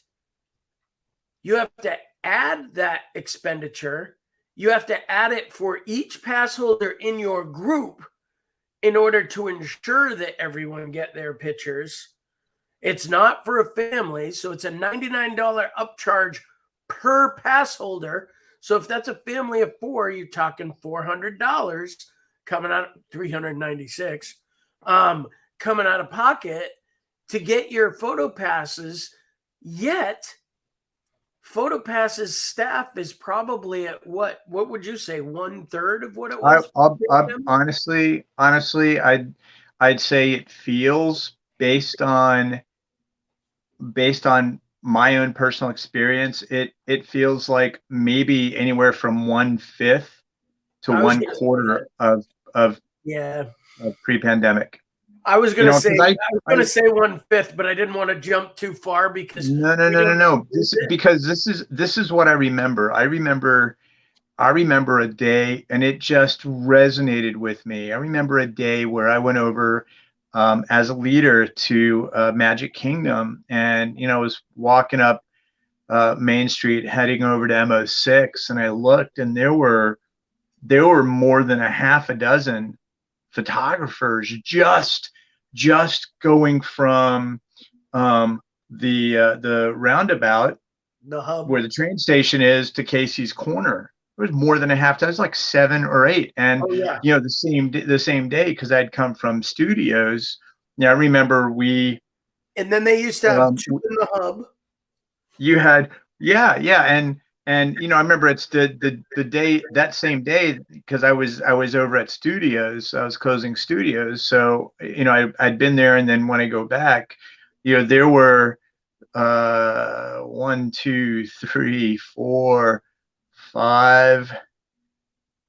you have to add that expenditure. You have to add it for each pass holder in your group in order to ensure that everyone get their pictures. It's not for a family, so it's a $99 upcharge per pass holder. So if that's a family of 4, you're talking $400 coming out, 396 coming out of pocket to get your photo passes. Yet PhotoPass's staff is probably at what would you say, 1/3 of what it was? Honestly, I'd say it feels based on my own personal experience, it feels like maybe anywhere from 1/5 to I was one gonna say quarter that. of Yeah. pre-pandemic. I was You gonna know, say because I was gonna say 1/5, but I didn't want to jump too far because we don't no. use it. This is what I remember. I remember a day, and it just resonated with me. I remember a day where I went over as a leader to Magic Kingdom, and I was walking up Main Street, heading over to MO6, and I looked, and there were more than a half a dozen photographers just going from the roundabout The hub. where the train station is to Casey's Corner. There was more than a half dozen. It was like 7 or 8, and Oh yeah. the same day, because I'd come from studios. I remember And then they used to have 2 in the hub. you had yeah, and I remember it's the day, that same day, because I was over at studios. I was closing studios, so I'd been there, and then when I go back, there were 1, 2, 3, 4, 5,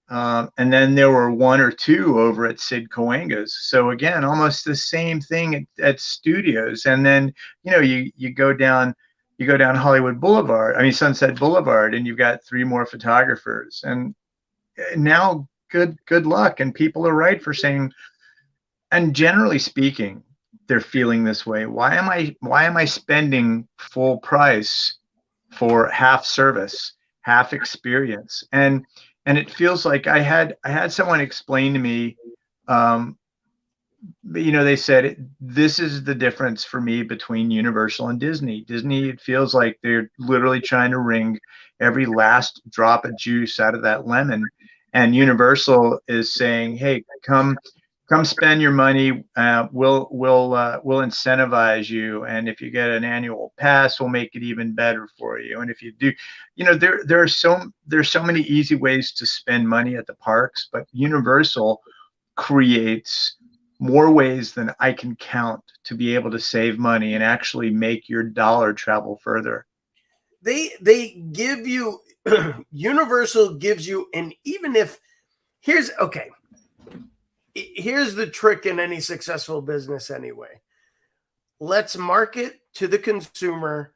and then there were 1 or 2 over at Sid Cahuenga's. So again, almost the same thing at studios. And then you go down Hollywood Boulevard, I mean Sunset Boulevard, and you've got 3 more photographers. And now good luck. And people are right for saying, and generally speaking, they're feeling this way. Why am I spending full price for half service, half experience? And it feels like I had someone explain to me, they said, this is the difference for me between Universal and Disney. Disney, it feels like they're literally trying to wring every last drop of juice out of that lemon, and Universal is saying, hey, come spend your money. We'll incentivize you, and if you get an annual pass, we'll make it even better for you. And if you do, there's so many easy ways to spend money at the parks, but Universal creates more ways than I can count to be able to save money and actually make your dollar travel further. They give you Universal gives you, and even if here's the trick in any successful business anyway. Let's market to the consumer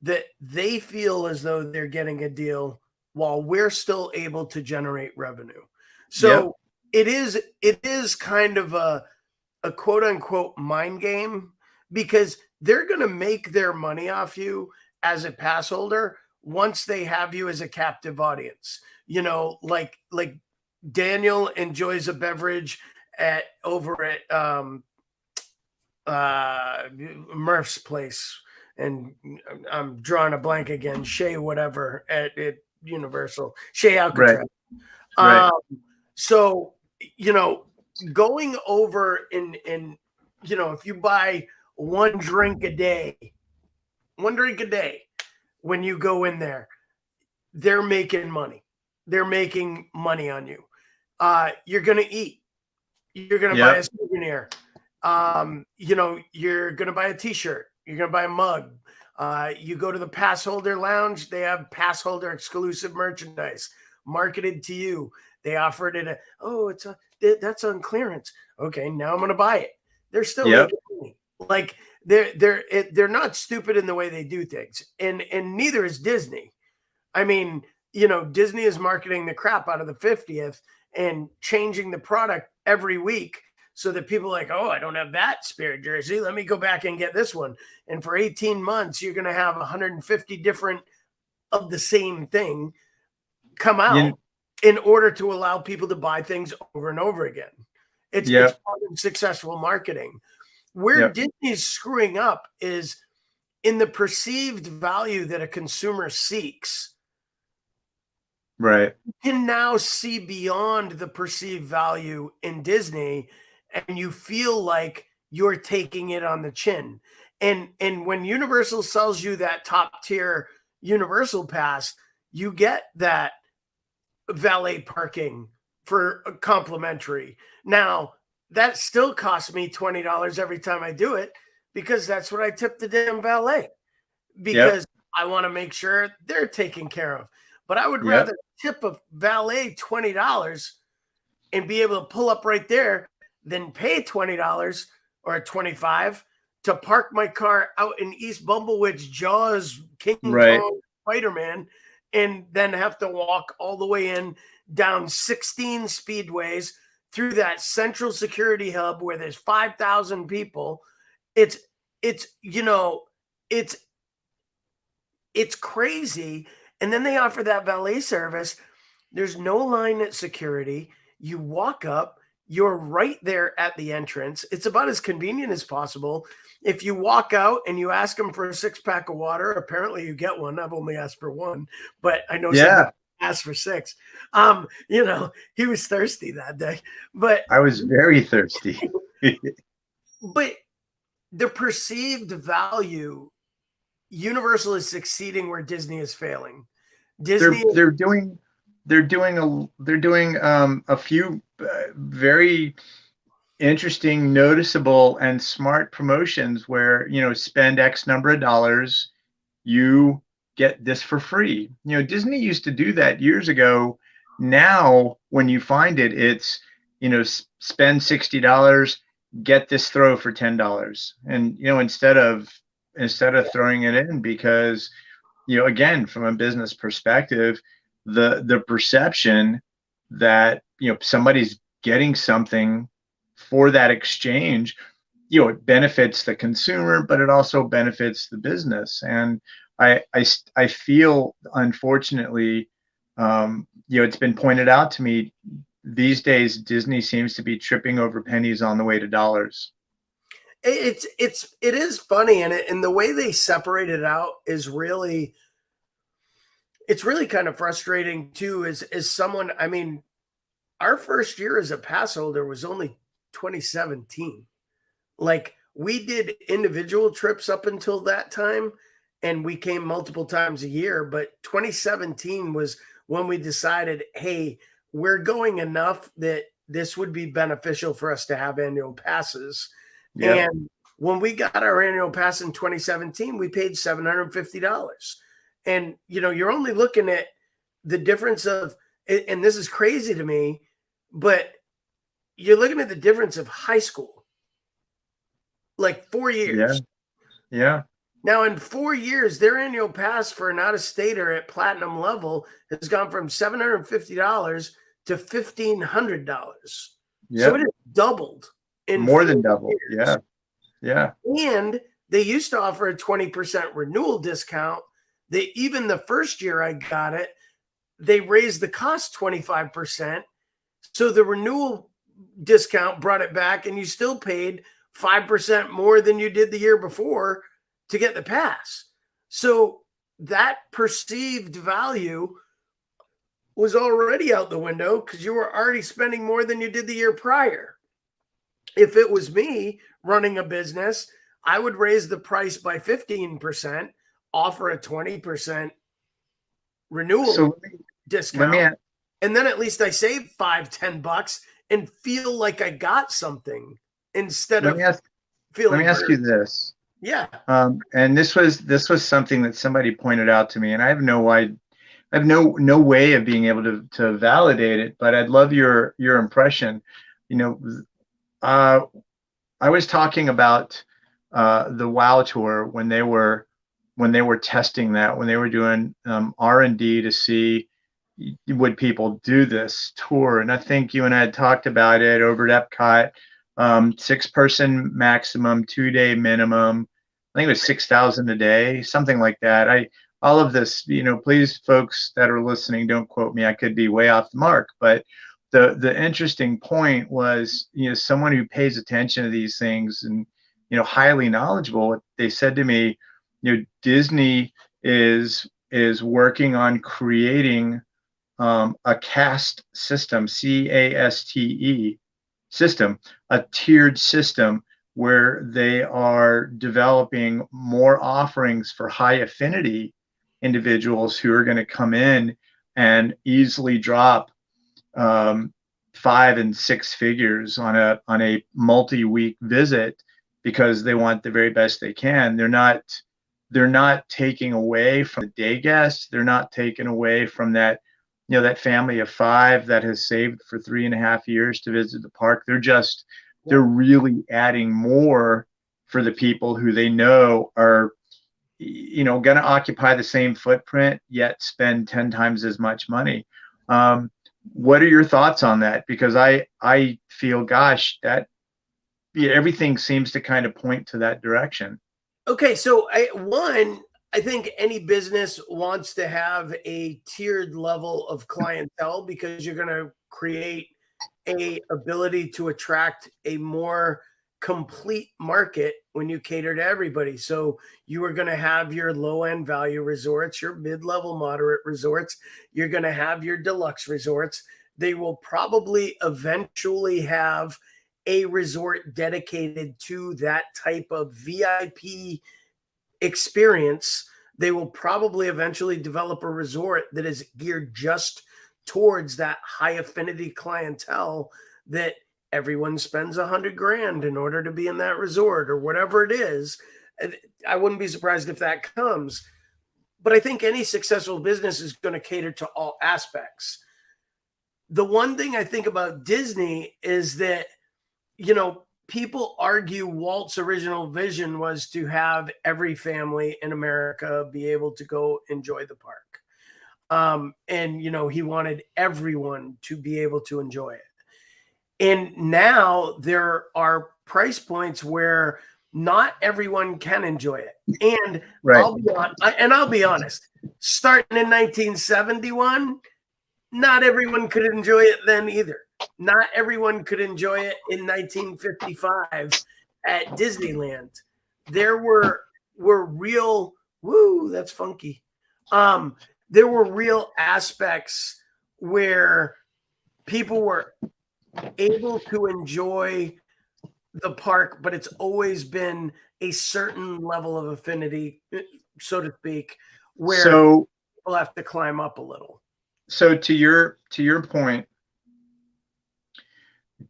that they feel as though they're getting a deal while we're still able to generate revenue. So it is kind of a quote unquote mind game, because they're going to make their money off you as a pass holder once they have you as a captive audience. Like Daniel enjoys a beverage over at Murph's place, and I'm drawing a blank again. Shea whatever at Universal. Shea Alcatraz. Right. So going over and if you buy one drink a day, when you go in there, they're making money. They're making money on you. You're going to eat. You're going to buy a souvenir. You're going to buy a t-shirt. You're going to buy a mug. You go to the pass holder lounge. They have pass holder exclusive merchandise marketed to you. They offered it that's on clearance. Okay, now I'm going to buy it. They're still making money. Like they're not stupid in the way they do things, and neither is Disney. I mean, Disney is marketing the crap out of the 50th and changing the product every week so that people are like, oh, I don't have that Spirit jersey. Let me go back and get this one. And for 18 months, you're going to have 150 different of the same thing come out in order to allow people to buy things over and over again. It's part of successful marketing. Where Yep. Disney's screwing up is in the perceived value that a consumer seeks. Right. You can now see beyond the perceived value in Disney, and you feel like you're taking it on the chin. And when Universal sells you that top tier Universal pass, you get that valet parking for complimentary. Now, that still costs me $20 every time I do it because that's what I tip the damn valet Yep. because I want to make sure they're taken care of. But I would Yep. rather tip a valet $20 and be able to pull up right there than pay $20 or 25 to park my car out in East Bumblewitch Jaws King Right. Kong Spider-Man and then have to walk all the way in down 16 speedways through that central security hub where there's 5,000 people. It's it's you know, it's it's crazy. And then they offer that valet service. There's no line at security. You walk up, you're right there at the entrance. It's about as convenient as possible. If you walk out and you ask them for a 6-pack of water, apparently you get one. I've only asked for one, but I know somebody Yeah. asked for 6. He was thirsty that day. But I was very thirsty. but the perceived value, Universal is succeeding where Disney is failing. Disney They're doing a few very interesting, noticeable, and smart promotions where, spend X number of dollars, you get this for free. Disney used to do that years ago. Now, when you find it, it's, spend $60, get this throw for $10. And, instead of throwing it in, because, again, from a business perspective, the perception that, somebody's getting something for that exchange, it benefits the consumer, but it also benefits the business. And I feel, unfortunately, it's been pointed out to me these days, Disney seems to be tripping over pennies on the way to dollars. It is funny, and the way they separate it out is really, it's really kind of frustrating too. As someone, I mean, our first year as a pass holder was only 2017. Like we did individual trips up until that time, and we came multiple times a year. But 2017 was when we decided, hey, we're going enough that this would be beneficial for us to have annual passes. Yeah. And when we got our annual pass in 2017, we paid $750. And you're only looking at the difference of, and this is crazy to me, but you're looking at the difference of high school, like 4 Yeah. years. Yeah. Now, in 4 years, their annual pass for an out-of-stater at platinum level has gone from $750 to $1,500. So Yeah. it has doubled in More than 4 double. years. Yeah. Yeah. And they used to offer a 20% renewal discount. Even the first year I got it, they raised the cost 25%. So the renewal discount brought it back, and you still paid 5% more than you did the year before to get the pass. So that perceived value was already out the window because you were already spending more than you did the year prior. If it was me running a business, I would raise the price by 15%, offer a 20% renewal So discount, let me and then at least I save $5-10 and feel like I got something instead let of me ask feeling you hurt. this. Yeah. And this was something that somebody pointed out to me, and I have no way of being able to validate it, but I'd love your impression. I was talking about the WoW tour when they were testing that, when they were doing R&D to see would people do this tour. And I think you and I had talked about it over at Epcot. 6-person maximum, 2-day minimum. I think it was 6,000 a day, something like that. All of this, please, folks that are listening, don't quote me. I could be way off the mark, but the interesting point was, someone who pays attention to these things and highly knowledgeable, they said to me, Disney is working on creating a caste system, CASTE system, a tiered system where they are developing more offerings for high affinity individuals who are going to come in and easily drop 5 and 6 figures on a multi-week visit because they want the very best they can. They're not taking away from the day guests. They're not taking away from that that family of 5 that has saved for 3.5 years to visit the park. They're really adding more for the people who they know are going to occupy the same footprint yet spend 10 times as much money. What are your thoughts on that? Because I feel, gosh, that everything seems to kind of point to that direction. Okay, so I think any business wants to have a tiered level of clientele because you're going to create a ability to attract a more complete market when you cater to everybody. So you are going to have your low end value resorts, your mid-level moderate resorts, you're going to have your deluxe resorts. They will probably eventually have a resort dedicated to that type of VIP experience. They will probably eventually develop a resort that is geared just towards that high affinity clientele that everyone spends $100,000 in order to be in that resort or whatever it is. I wouldn't be surprised if that comes. But I think any successful business is going to cater to all aspects. The one thing I think about Disney is that, people argue Walt's original vision was to have every family in America be able to go enjoy the park. And, he wanted everyone to be able to enjoy it. And now there are price points where not everyone can enjoy it. And Right. I'll be honest, starting in 1971, not everyone could enjoy it then either. Not everyone could enjoy it in 1955 at Disneyland. There were real that's funky. There were real aspects where people were able to enjoy the park, but it's always been a certain level of affinity, so to speak, where people have to climb up a little. So to your point,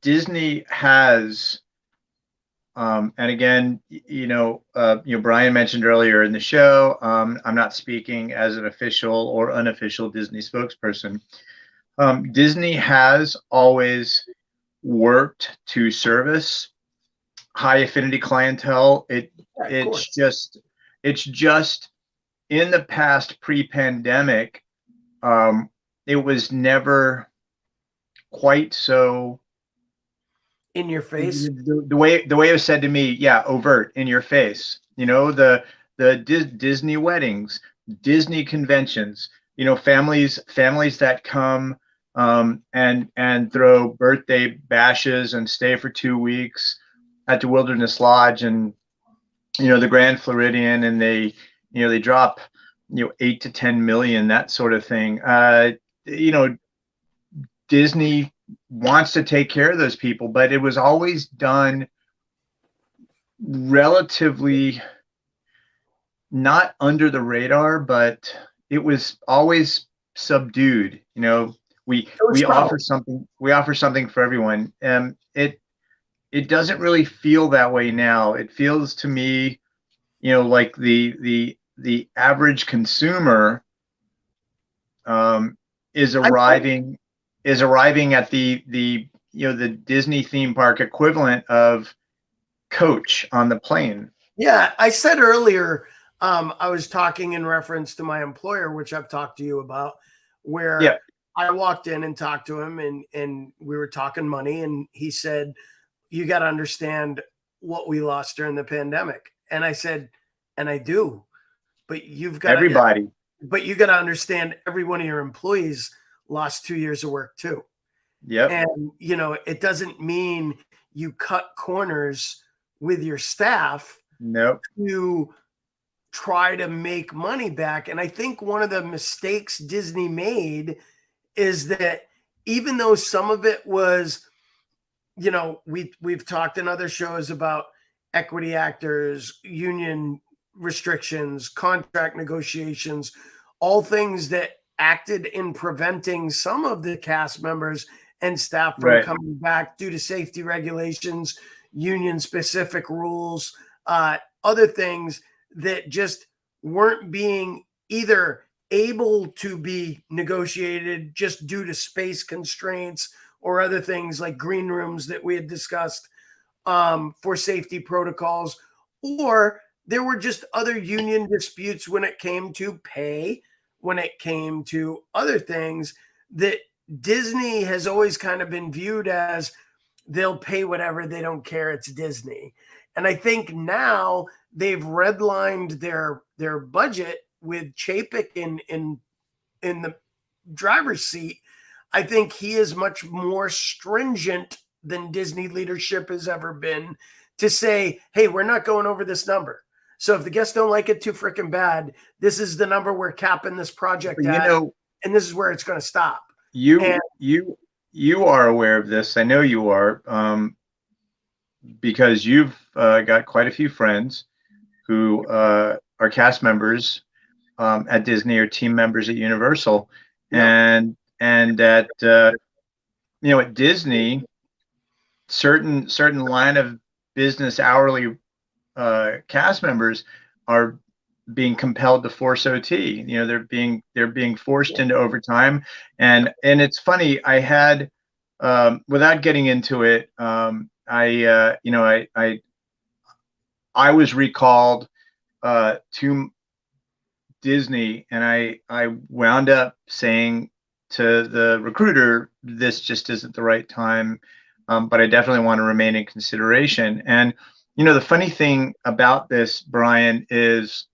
Disney has, and again, Brian mentioned earlier in the show, I'm not speaking as an official or unofficial Disney spokesperson. Disney has always worked to service high affinity clientele. It's just in the past pre-pandemic, it was never quite so in your face. The way it was said to me, overt, in your face. The Disney weddings, Disney conventions. Families that come and throw birthday bashes and stay for 2 weeks at the Wilderness Lodge and the Grand Floridian, and they drop 8 to 10 million, that sort of thing. Disney wants to take care of those people, but it was always done relatively not under the radar, but it was always subdued. We offer something for everyone. It doesn't really feel that way now. It feels to me, like the average consumer is arriving at the Disney theme park equivalent of coach on the plane. Yeah, I said earlier, I was talking in reference to my employer, which I've talked to you about, where I walked in and talked to him and we were talking money, and he said, "You got to understand what we lost during the pandemic." And I said, "And I do, but you got to understand every one of your employees lost 2 years of work too." Yep. And, it doesn't mean you cut corners with your staff Nope. to try to make money back. And I think one of the mistakes Disney made is that even though some of it was, we've talked in other shows about equity actors, union restrictions, contract negotiations, all things that acted in preventing some of the cast members and staff from Right. coming back due to safety regulations, union specific rules, other things that just weren't being either able to be negotiated just due to space constraints or other things like green rooms that we had discussed for safety protocols, or there were just other union disputes when it came to pay, when it came to other things that Disney has always kind of been viewed as they'll pay whatever, they don't care, it's Disney. And I think now they've redlined their budget with Chapek in the driver's seat. I think he is much more stringent than Disney leadership has ever been to say, hey, we're not going over this number. So if the guests don't like it too freaking bad, this is the number we're capping this project at, and this is where it's going to stop. You are aware of this. I know you are, because you've got quite a few friends who are cast members at Disney or team members at Universal, and at at Disney, certain line of business hourly cast members are being compelled to force OT. They're being forced into overtime, and it's funny. I had, without getting into it, I was recalled to Disney, and I wound up saying to the recruiter, this just isn't the right time, but I definitely want to remain in consideration. And the funny thing about this, Brian, is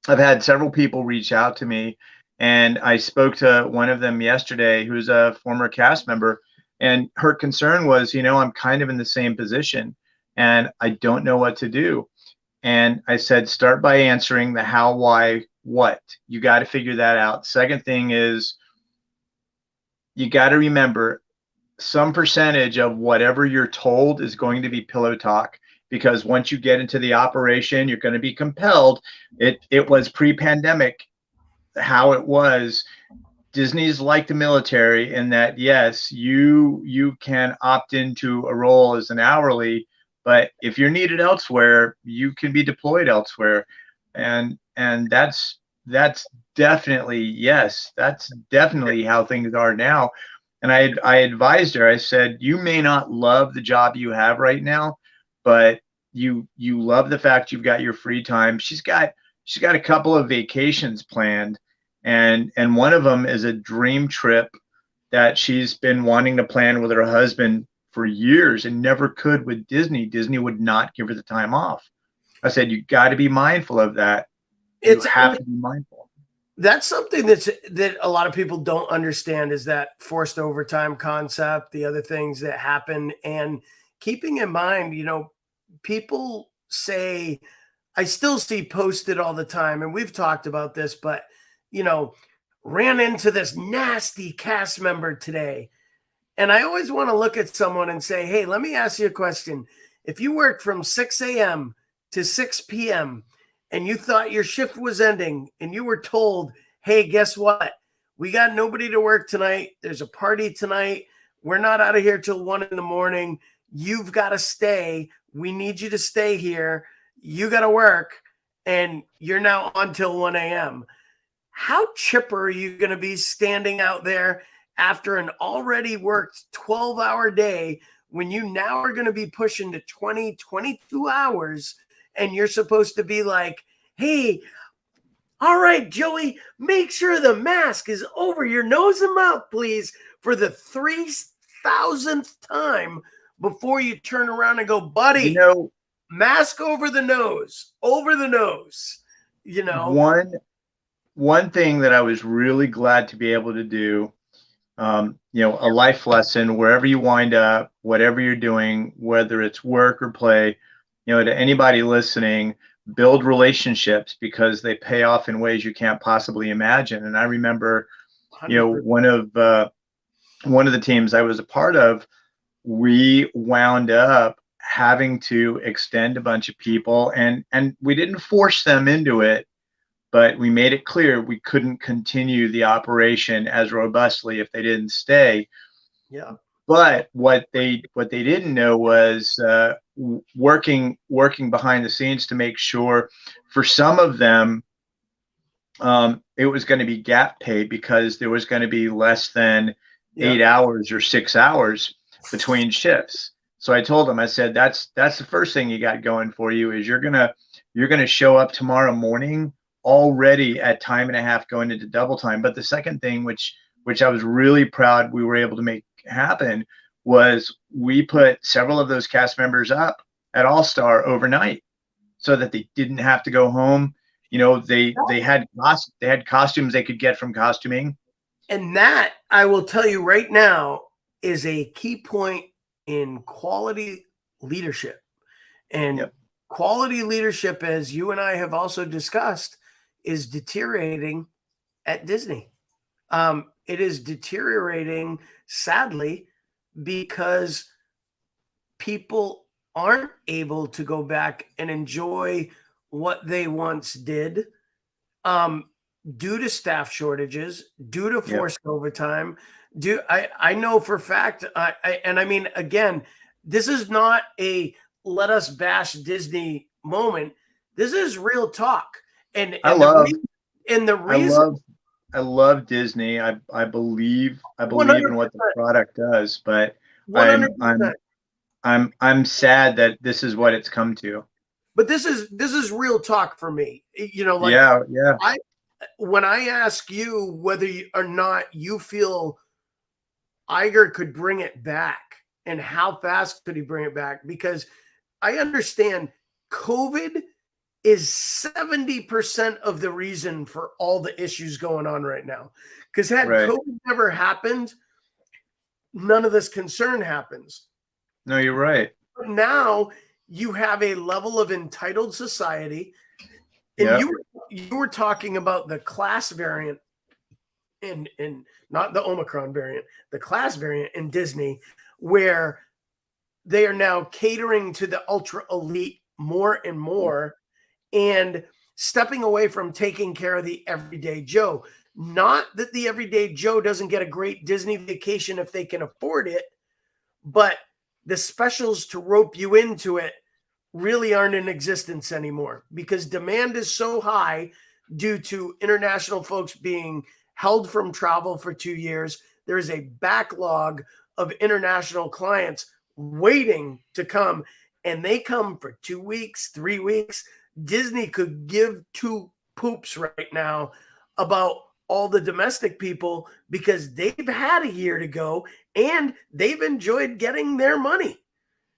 I've had several people reach out to me, and I spoke to one of them yesterday who's a former cast member, and her concern was, I'm kind of in the same position and I don't know what to do. And I said, start by answering the how, why, what. You got to figure that out. Second thing is, you got to remember some percentage of whatever you're told is going to be pillow talk, because once you get into the operation, you're going to be compelled. It was pre-pandemic how it was. Disney's like the military in that, yes, you can opt into a role as an hourly, but if you're needed elsewhere, you can be deployed elsewhere. And that's definitely, yes, that's definitely how things are now. And I advised her, I said, you may not love the job you have right now, but you love the fact you've got your free time. She's got a couple of vacations planned, and one of them is a dream trip that she's been wanting to plan with her husband for years and never could with Disney. Disney would not give her the time off. I said, you got to be mindful of that. You have to be mindful. That's something that a lot of people don't understand, is that forced overtime concept, the other things that happen, and keeping in mind, people say, I still see posted all the time, and we've talked about this, but ran into this nasty cast member today. And I always want to look at someone and say, hey, let me ask you a question. If you worked from 6 a.m. to 6 p.m. and you thought your shift was ending and you were told, hey, guess what? We got nobody to work tonight. There's a party tonight. We're not out of here till 1 a.m. You've got to stay. We need you to stay here. You got to work. And you're now on till 1 a.m. How chipper are you going to be standing out there after an already worked 12-hour day when you now are going to be pushing to 20, 22 hours, and you're supposed to be like, hey, all right, Joey, make sure the mask is over your nose and mouth, please, for the 3,000th time before you turn around and go, buddy, mask over the nose, One thing that I was really glad to be able to do, a life lesson, wherever you wind up, whatever you're doing, whether it's work or play, To anybody listening, build relationships because they pay off in ways you can't possibly imagine. And I remember, 100%. one of the teams I was a part of, we wound up having to extend a bunch of people, and we didn't force them into it, but we made it clear we couldn't continue the operation as robustly if they didn't stay. Yeah. But what they didn't know was working behind the scenes to make sure for some of them it was going to be gap pay because there was going to be less than Yeah. 8 hours or 6 hours between shifts. So I told them, I said, that's the first thing you got going for you is you're gonna show up tomorrow morning already at time and a half going into double time. But the second thing, which I was really proud we were able to make happen, was we put several of those cast members up at All Star overnight so that they didn't have to go home. They had costumes they could get from costuming. And that, I will tell you right now, is a key point in quality leadership. And Yep. quality leadership, as you and I have also discussed, is deteriorating at Disney. It is deteriorating, sadly, because people aren't able to go back and enjoy what they once did. Due to staff shortages, due to forced overtime. I know for a fact, and I mean, again, this is not a let us bash Disney moment. This is real talk. And I the reason I love Disney. I believe in what the 100%, product does, but I'm 100%. I'm sad that this is what it's come to. But this is real talk for me. Like Yeah. when I ask you whether or not you feel Iger could bring it back and how fast could he bring it back, because I understand COVID is 70% of the reason for all the issues going on right now. Because had Right. COVID never happened, none of this concern happens. No, you're right. But now you have a level of entitled society, and Yeah. you were talking about the class variant in not the Omicron variant, the class variant in Disney, where they are now catering to the ultra elite more and more and stepping away from taking care of the everyday Joe. Not that the everyday Joe doesn't get a great Disney vacation if they can afford it, but the specials to rope you into it really aren't in existence anymore because demand is so high due to international folks being held from travel for 2 years. There is a backlog of international clients waiting to come, and they come for 2 weeks, 3 weeks. Disney could give two poops right now about all the domestic people because they've had a year to go and they've enjoyed getting their money.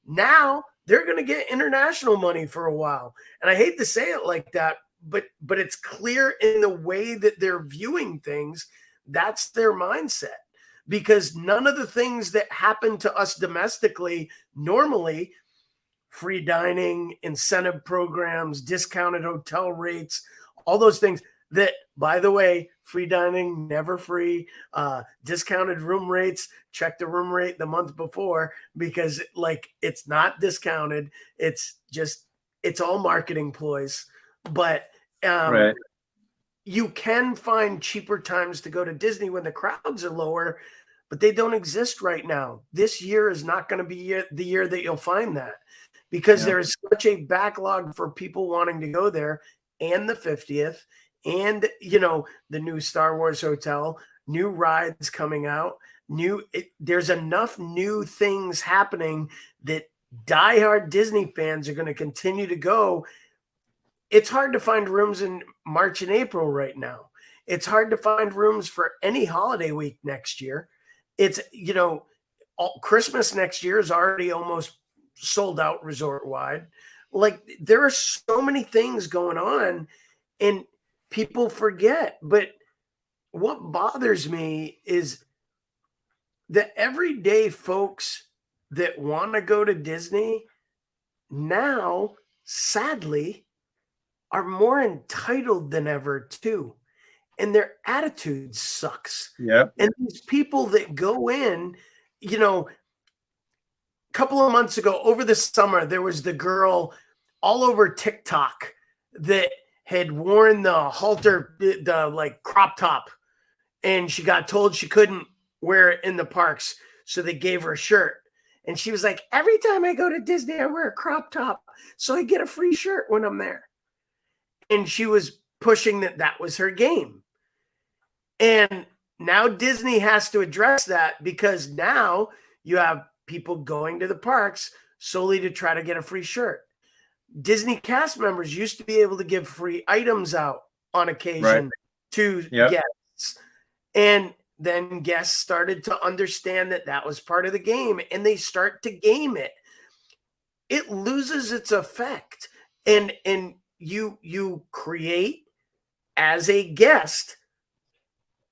Now they're going to get international money for a while. And I hate to say it like that, but it's clear in the way that they're viewing things. That's their mindset, because none of the things that happen to us domestically normally, free dining, incentive programs, discounted hotel rates, all those things that, by the way, free dining, never free, discounted room rates, check the room rate the month before, because it's not discounted. It's all marketing ploys. But Right. you can find cheaper times to go to Disney when the crowds are lower, but they don't exist right now. This year is not going to be the year that you'll find that, because Yeah. there is such a backlog for people wanting to go there, and the 50th, and the new Star Wars hotel, new rides coming out, there's enough new things happening that diehard Disney fans are going to continue to go. It's hard to find rooms in March and April right now. It's hard to find rooms for any holiday week next year. It's, Christmas next year is already almost sold out resort wide. Like, there are so many things going on and people forget. But what bothers me is the everyday folks that want to go to Disney now, sadly, are more entitled than ever too, and their attitude sucks. Yep. And these people that go in, you know, a couple of months ago over the summer, there was the girl all over TikTok that had worn the halter, the like crop top, and she got told she couldn't wear it in the parks, so they gave her a shirt. And she was like, every time I go to Disney, I wear a crop top, so I get a free shirt when I'm there. And she was pushing that was her game. And now Disney has to address that, because now you have people going to the parks solely to try to get a free shirt. Disney cast members used to be able to give free items out on occasion to guests. And then guests started to understand that was part of the game, and they start to game it. It loses its effect. And you create, as a guest,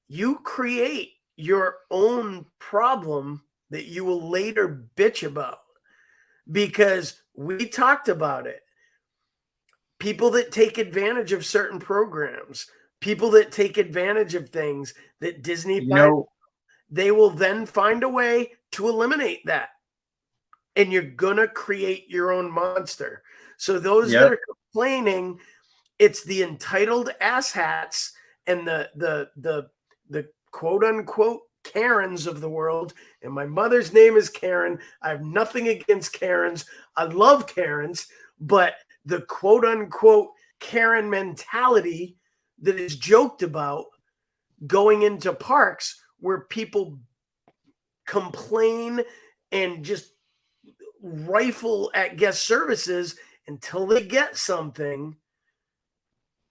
you create your own problem that you will later bitch about, because we talked about it. People that take advantage of certain programs, people that take advantage of things that Disney, they will then find a way to eliminate that. And you're going to create your own monster. So those that are complaining, it's the entitled asshats and the quote unquote Karens of the world. And my mother's name is Karen. I have nothing against Karens. I love Karens, but the quote unquote Karen mentality that is joked about going into parks, where people complain and just rifle at guest services until they get something,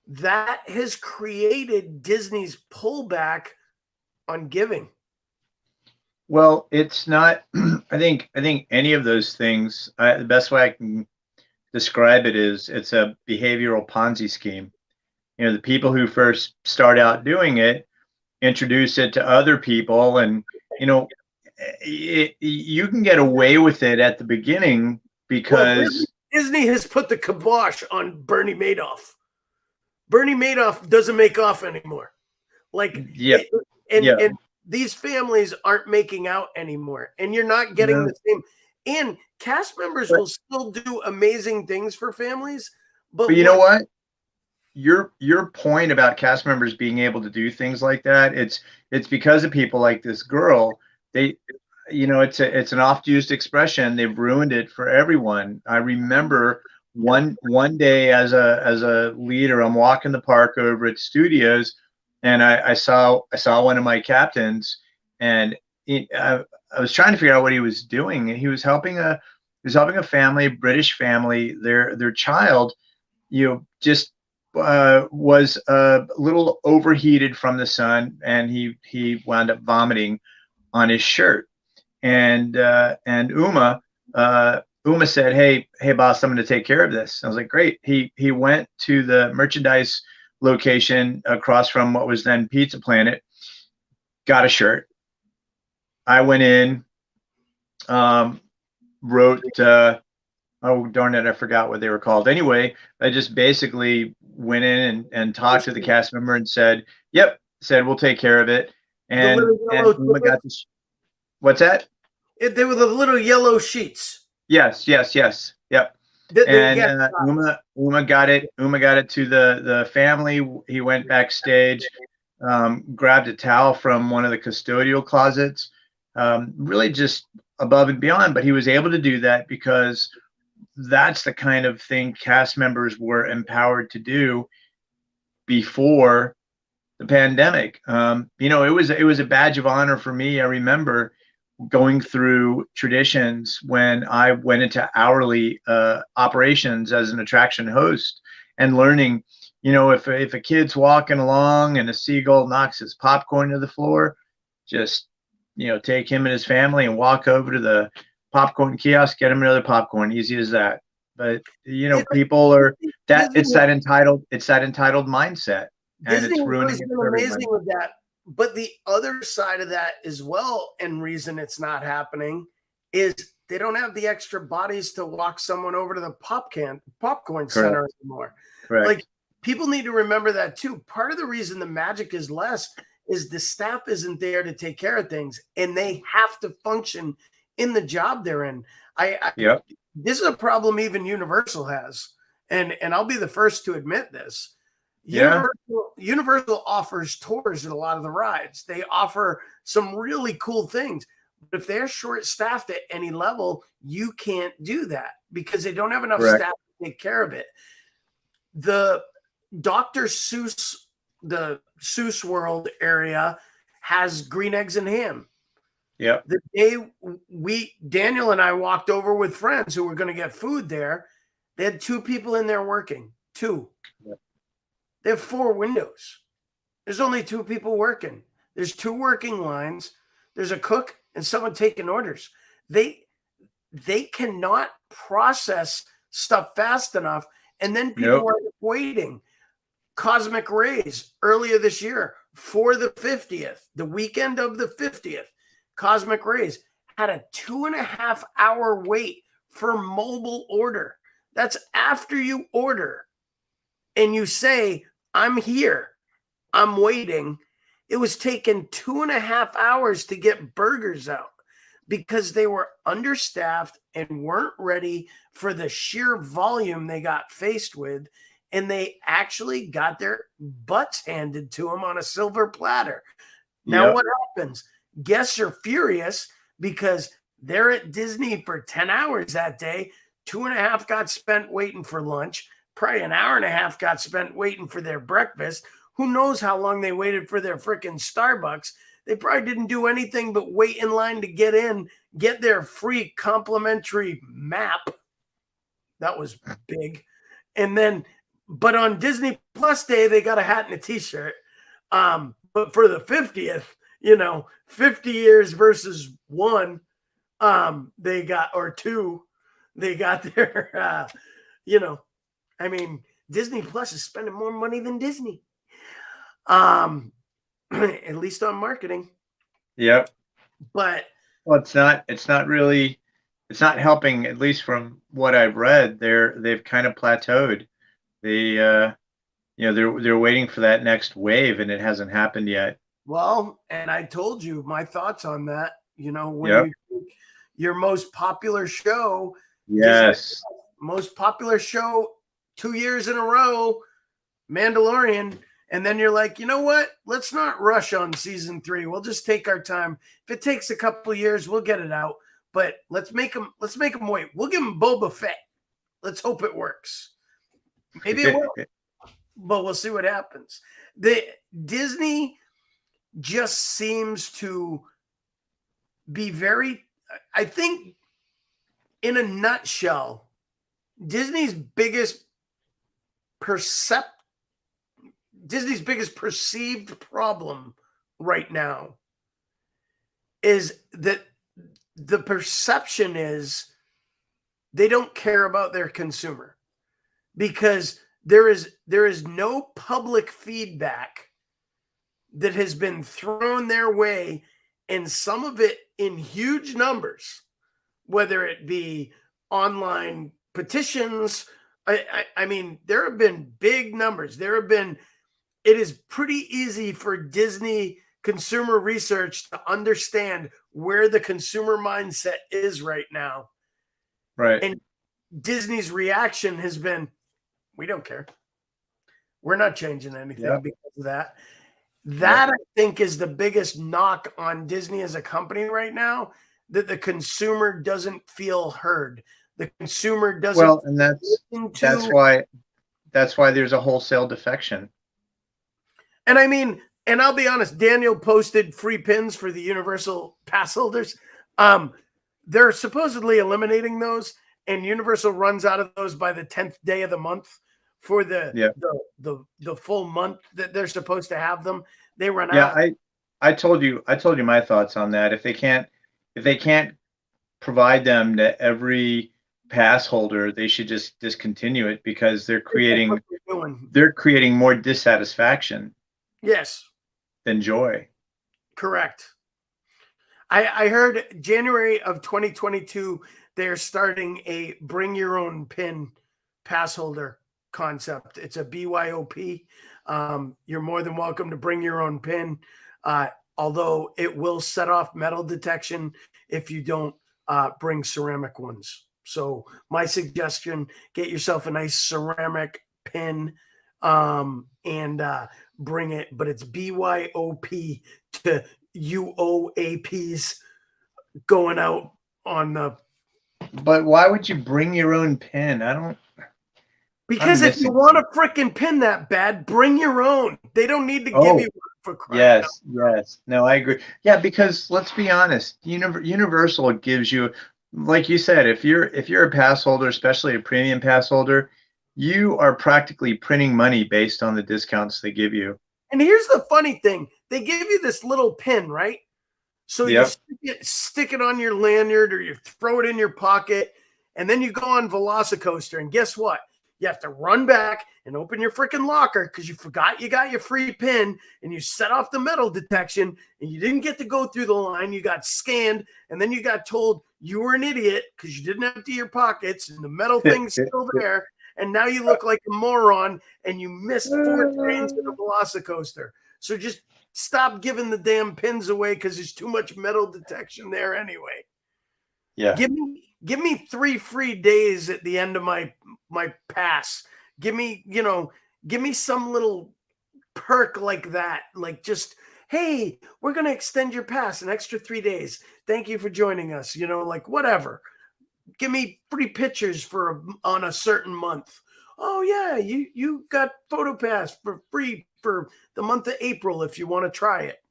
that has created Disney's pullback on giving. Well, it's not, I think any of those things, the best way I can describe it is it's a behavioral Ponzi scheme. You know, the people who first start out doing it introduce it to other people, and you know, you can get away with it at the beginning because Disney has put the kibosh on Bernie Madoff. Bernie Madoff doesn't make off anymore. Like, and these families aren't making out anymore, and you're not getting the same. And cast members will still do amazing things for families, but you know what? Your point about cast members being able to do things like that, it's because of people like this girl. They, you know, it's an oft-used expression. They've ruined it for everyone. I remember one day as a leader, I'm walking the park over at Studios, and I saw one of my captains, and I was trying to figure out what he was doing. He was helping a family, a British family. Their child, you know, just was a little overheated from the sun, and he wound up vomiting on his shirt. And Uma said, hey boss, I'm going to take care of this. I was like, great. He went to the merchandise location across from what was then Pizza Planet, got a shirt. I went in, wrote, oh darn it, I forgot what they were called. Anyway, I just basically went in and talked to the cast member and said, yep, we'll take care of it. And Uma got this. What's that? They were the little yellow sheets. Yes. Yep. And Uma got it. Uma got it to the family. He went backstage, grabbed a towel from one of the custodial closets, really just above and beyond. But he was able to do that because that's the kind of thing cast members were empowered to do before the pandemic. You know, it was a badge of honor for me. I remember going through traditions when I went into hourly operations as an attraction host, and learning, you know, if a kid's walking along and a seagull knocks his popcorn to the floor, just, you know, take him and his family and walk over to the popcorn kiosk, get him another popcorn, easy as that. But you know, people are it's that entitled mindset, and it's ruining it for everybody. With that. But the other side of that as well, and reason it's not happening, is They don't have the extra bodies to walk someone over to the popcorn Correct. center anymore. Correct. Like, people need to remember that too. Part of the reason the magic is less is the staff isn't there to take care of things, and they have to function in the job they're in. Yep. This is a problem even Universal has, and I'll be the first to admit this. Yeah. Universal offers tours at a lot of the rides. They offer some really cool things. But if they're short staffed at any level, you can't do that because they don't have enough Correct. staff to take care of it. The Dr. Seuss, the Seuss World area has green eggs and ham. Yep. The day Daniel and I walked over with friends who were going to get food there, they had 2 people in there working. 2. Yep. They have 4 windows. There's only 2 people working. There's 2 working lines. There's a cook and someone taking orders. They cannot process stuff fast enough, and then people are waiting. Cosmic Rays earlier this year for the 50th, the weekend of the 50th, Cosmic Rays had a 2.5 hour wait for mobile order. That's after you order and you say, I'm here, I'm waiting. It was taking 2.5 hours to get burgers out because they were understaffed and weren't ready for the sheer volume they got faced with. And they actually got their butts handed to them on a silver platter. Now, what happens? Guests are furious because they're at Disney for 10 hours that day. 2.5 got spent waiting for lunch. Probably 1.5 hours got spent waiting for their breakfast. Who knows how long they waited for their freaking Starbucks? They probably didn't do anything but wait in line to get in, get their free complimentary map. That was big. And then, but on Disney Plus Day, they got a hat and a t-shirt. But for the 50th, 50 years versus 1, they got, or 2, they got their, I mean, Disney Plus is spending more money than Disney. At least on marketing. Yep. But it's not helping, at least from what I've read. They've kind of plateaued. They're waiting for that next wave, and it hasn't happened yet. Well, and I told you my thoughts on that. When you your most popular show, yes, most popular show 2 years in a row, Mandalorian. And then you're like, you know what? Let's not rush on season 3. We'll just take our time. If it takes a couple of years, we'll get it out. But let's make them wait. We'll give them Boba Fett. Let's hope it works. Maybe it will, but we'll see what happens. The Disney just seems to be very, I think, in a nutshell, Disney's biggest perceived problem right now is that the perception is they don't care about their consumer because there is no public feedback that has been thrown their way, and some of it in huge numbers, whether it be online petitions. I mean, there have been big numbers. It is pretty easy for Disney consumer research to understand where the consumer mindset is right now. Right. And Disney's reaction has been, we don't care. We're not changing anything because of that. That, I think, is the biggest knock on Disney as a company right now, that the consumer doesn't feel heard. The consumer doesn't. Well, and that's why there's a wholesale defection. And I mean, and I'll be honest, Daniel posted free pins for the Universal pass holders. They're supposedly eliminating those, and Universal runs out of those by the 10th day of the month for the full month that they're supposed to have them. They run out. I told you my thoughts on that. If they can't provide them to every pass holder, they should just discontinue it, because they're creating more dissatisfaction. Yes. Than joy. Correct. I heard January of 2022, they're starting a bring your own pin pass holder concept. It's a BYOP. You're more than welcome to bring your own pin, uh, although it will set off metal detection if you don't bring ceramic ones. So my suggestion, get yourself a nice ceramic pin and bring it, but it's BYOP to UOAPs going out on the. But why would you bring your own pin? Because if you missing want to freaking pin that bad, bring your own. They don't need to give you one for crying out. Yes. No, I agree. Yeah, because let's be honest, Universal gives you, like you said, if you're a pass holder, especially a premium pass holder, you are practically printing money based on the discounts they give you. And here's the funny thing. They give you this little pin, right? So you Yep. stick it on your lanyard or you throw it in your pocket, and then you go on Velocicoaster. And guess what? You have to run back and open your freaking locker because you forgot you got your free pin and you set off the metal detection and you didn't get to go through the line. You got scanned and then you got told you were an idiot because you didn't empty your pockets and the metal thing's still there. And now you look like a moron and you missed 4 trains in a Velocicoaster. So just stop giving the damn pins away because there's too much metal detection there anyway. Yeah. Give me 3 free days at the end of my pass. Give me some little perk like that. Like just, hey, we're gonna extend your pass an extra 3 days. Thank you for joining us. Like whatever. Give me free pictures on a certain month. Oh yeah, you got photo pass for free for the month of April if you want to try it.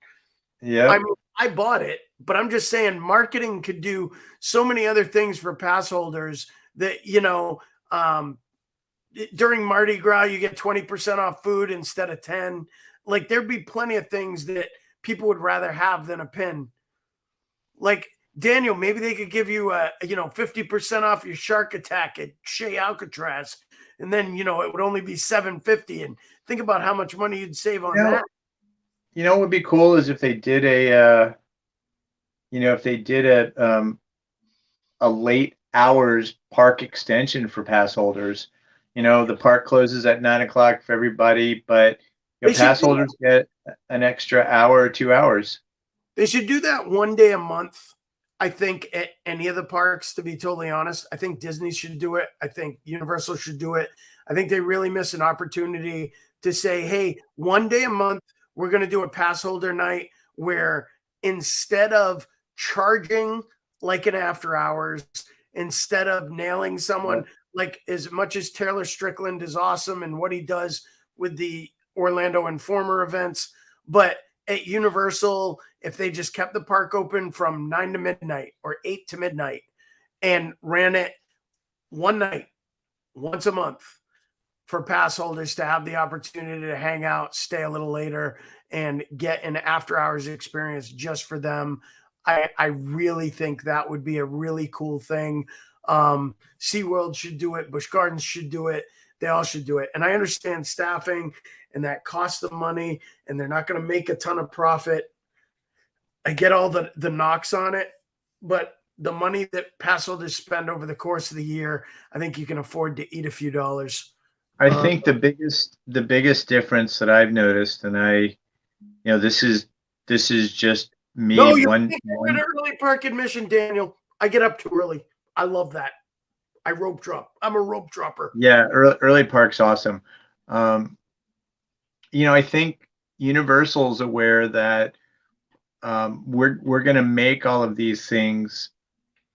Yeah. I mean, I bought it, but I'm just saying marketing could do so many other things for pass holders that, during Mardi Gras, you get 20% off food instead of 10. Like there'd be plenty of things that people would rather have than a pin. Like Daniel, maybe they could give you 50% off your shark attack at Shea Alcatraz. And then, it would only be $7.50. And think about how much money you'd save on that. What would be cool is if they did a late hours park extension for pass holders. The park closes at 9 o'clock for everybody, but pass holders get an extra hour or 2 hours. They should do that one day a month. I think at any of the parks, to be totally honest. I think Disney should do it. I think Universal should do it. I think they really miss an opportunity to say, hey, one day a month, we're going to do a pass holder night where instead of charging like an after hours, instead of nailing someone, like as much as Taylor Strickland is awesome and what he does with the Orlando Informer events, but at Universal, if they just kept the park open from 9 to midnight or 8 to midnight and ran it one night, once a month for pass holders to have the opportunity to hang out, stay a little later, and get an after hours experience just for them. I really think that would be a really cool thing. SeaWorld should do it. Busch Gardens should do it. They all should do it. And I understand staffing and that costs them money and they're not going to make a ton of profit. I get all the knocks on it, but the money that pass holders spend over the course of the year, I think you can afford to eat a few dollars. I think the biggest difference that I've noticed, and this is just me. No, you're an early park admission, Daniel. I get up too early. I love that. I rope drop. I'm a rope dropper. Yeah, early park's awesome. I think Universal's aware that we're going to make all of these things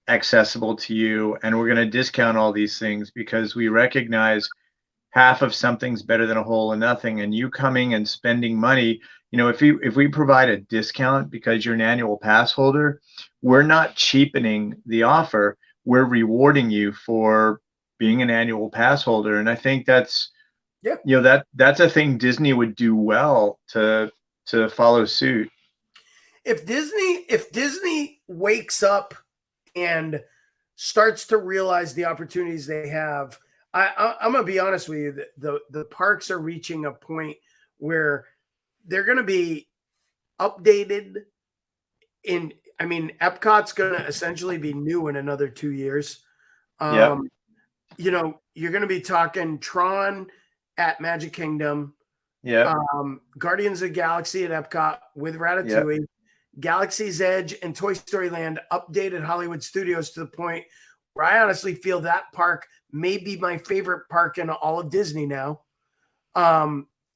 accessible to you, and we're going to discount all these things because we recognize half of something's better than a whole of nothing. And you coming and spending money, if we provide a discount because you're an annual pass holder, we're not cheapening the offer. We're rewarding you for being an annual pass holder. And I think that's that's a thing Disney would do well to follow suit. If Disney wakes up and starts to realize the opportunities they have, I'm gonna be honest with you. The parks are reaching a point where they're gonna be updated I mean, Epcot's going to essentially be new in another 2 years. Yep. You know, you're going to be talking Tron at Magic Kingdom, Yep. Guardians of the Galaxy at Epcot with Yep. Ratatouille, Galaxy's Edge, and Toy Story Land updated Hollywood Studios to the point where I honestly feel that park may be my favorite park in all of Disney now.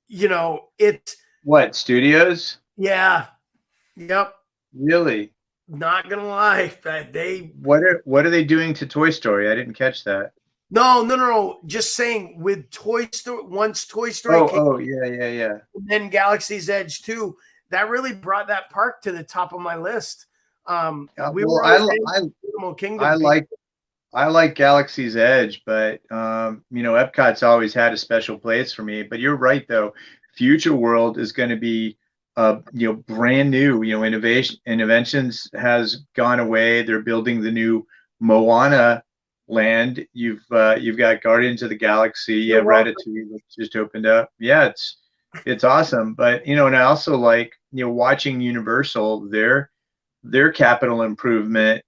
You know, it's What studios? yeah, yep. Really? Not gonna lie, that they What are they doing to Toy Story? I didn't catch that. no. Just saying, with Toy Story, once Toy Story came, Yeah. and then Galaxy's Edge 2, that really brought that park to the top of my list. We Well, were always Animal Kingdom. I like Galaxy's Edge, but you know, Epcot's always had a special place for me. But you're right, though. Future World is going to be, you know, brand new. You know, Innovations has gone away. They're building the new Moana land. You've got Guardians of the Galaxy. You have Ratatouille, which just opened up. Yeah, it's awesome. But you know, and I also like, you know, watching Universal. Their capital improvement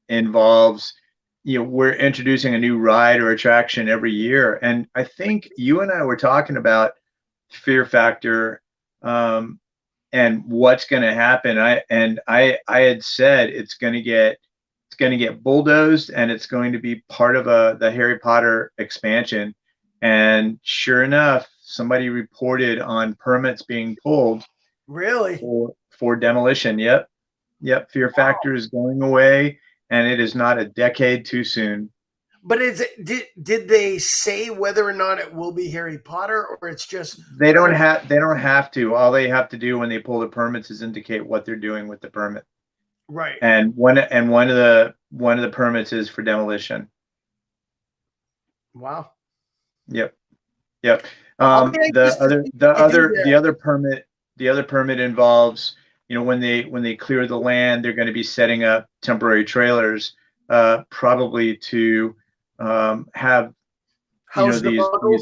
involves, you know, we're introducing a new ride or attraction every year. And I think you and I were talking about fear factor, and what's going to happen. I had said it's going to get bulldozed, and it's going to be part of the Harry Potter expansion. And sure enough, somebody reported on permits being pulled Really? for demolition. Yep. Fear factor is going away, and it is not a decade too soon. But did they say whether or not it will be Harry Potter, or it's just They don't have to. All they have to do when they pull the permits is indicate what they're doing with the permit. right? And one of the permits is for demolition. Wow. Yep. The other permit involves, you know, when they clear the land, they're going to be setting up temporary trailers, probably to have, you know,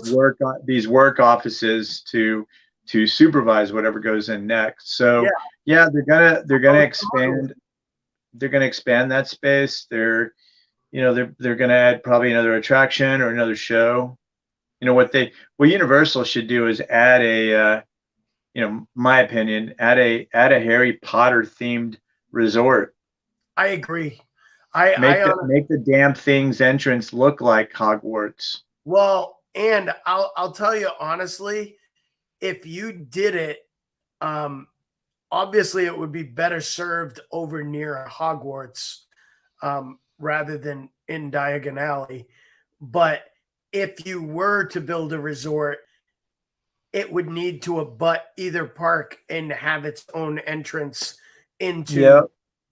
these work offices to supervise whatever goes in next. So yeah, they're gonna expand that space. They're gonna add probably another attraction or another show. You know what Universal should do is add a, you know, my opinion, add a Harry Potter themed resort. I agree. Make the damn thing's entrance look like Hogwarts. Well, and I'll tell you honestly, if you did it, obviously it would be better served over near Hogwarts, rather than in Diagon Alley. But if you were to build a resort, it would need to abut either park and have its own entrance into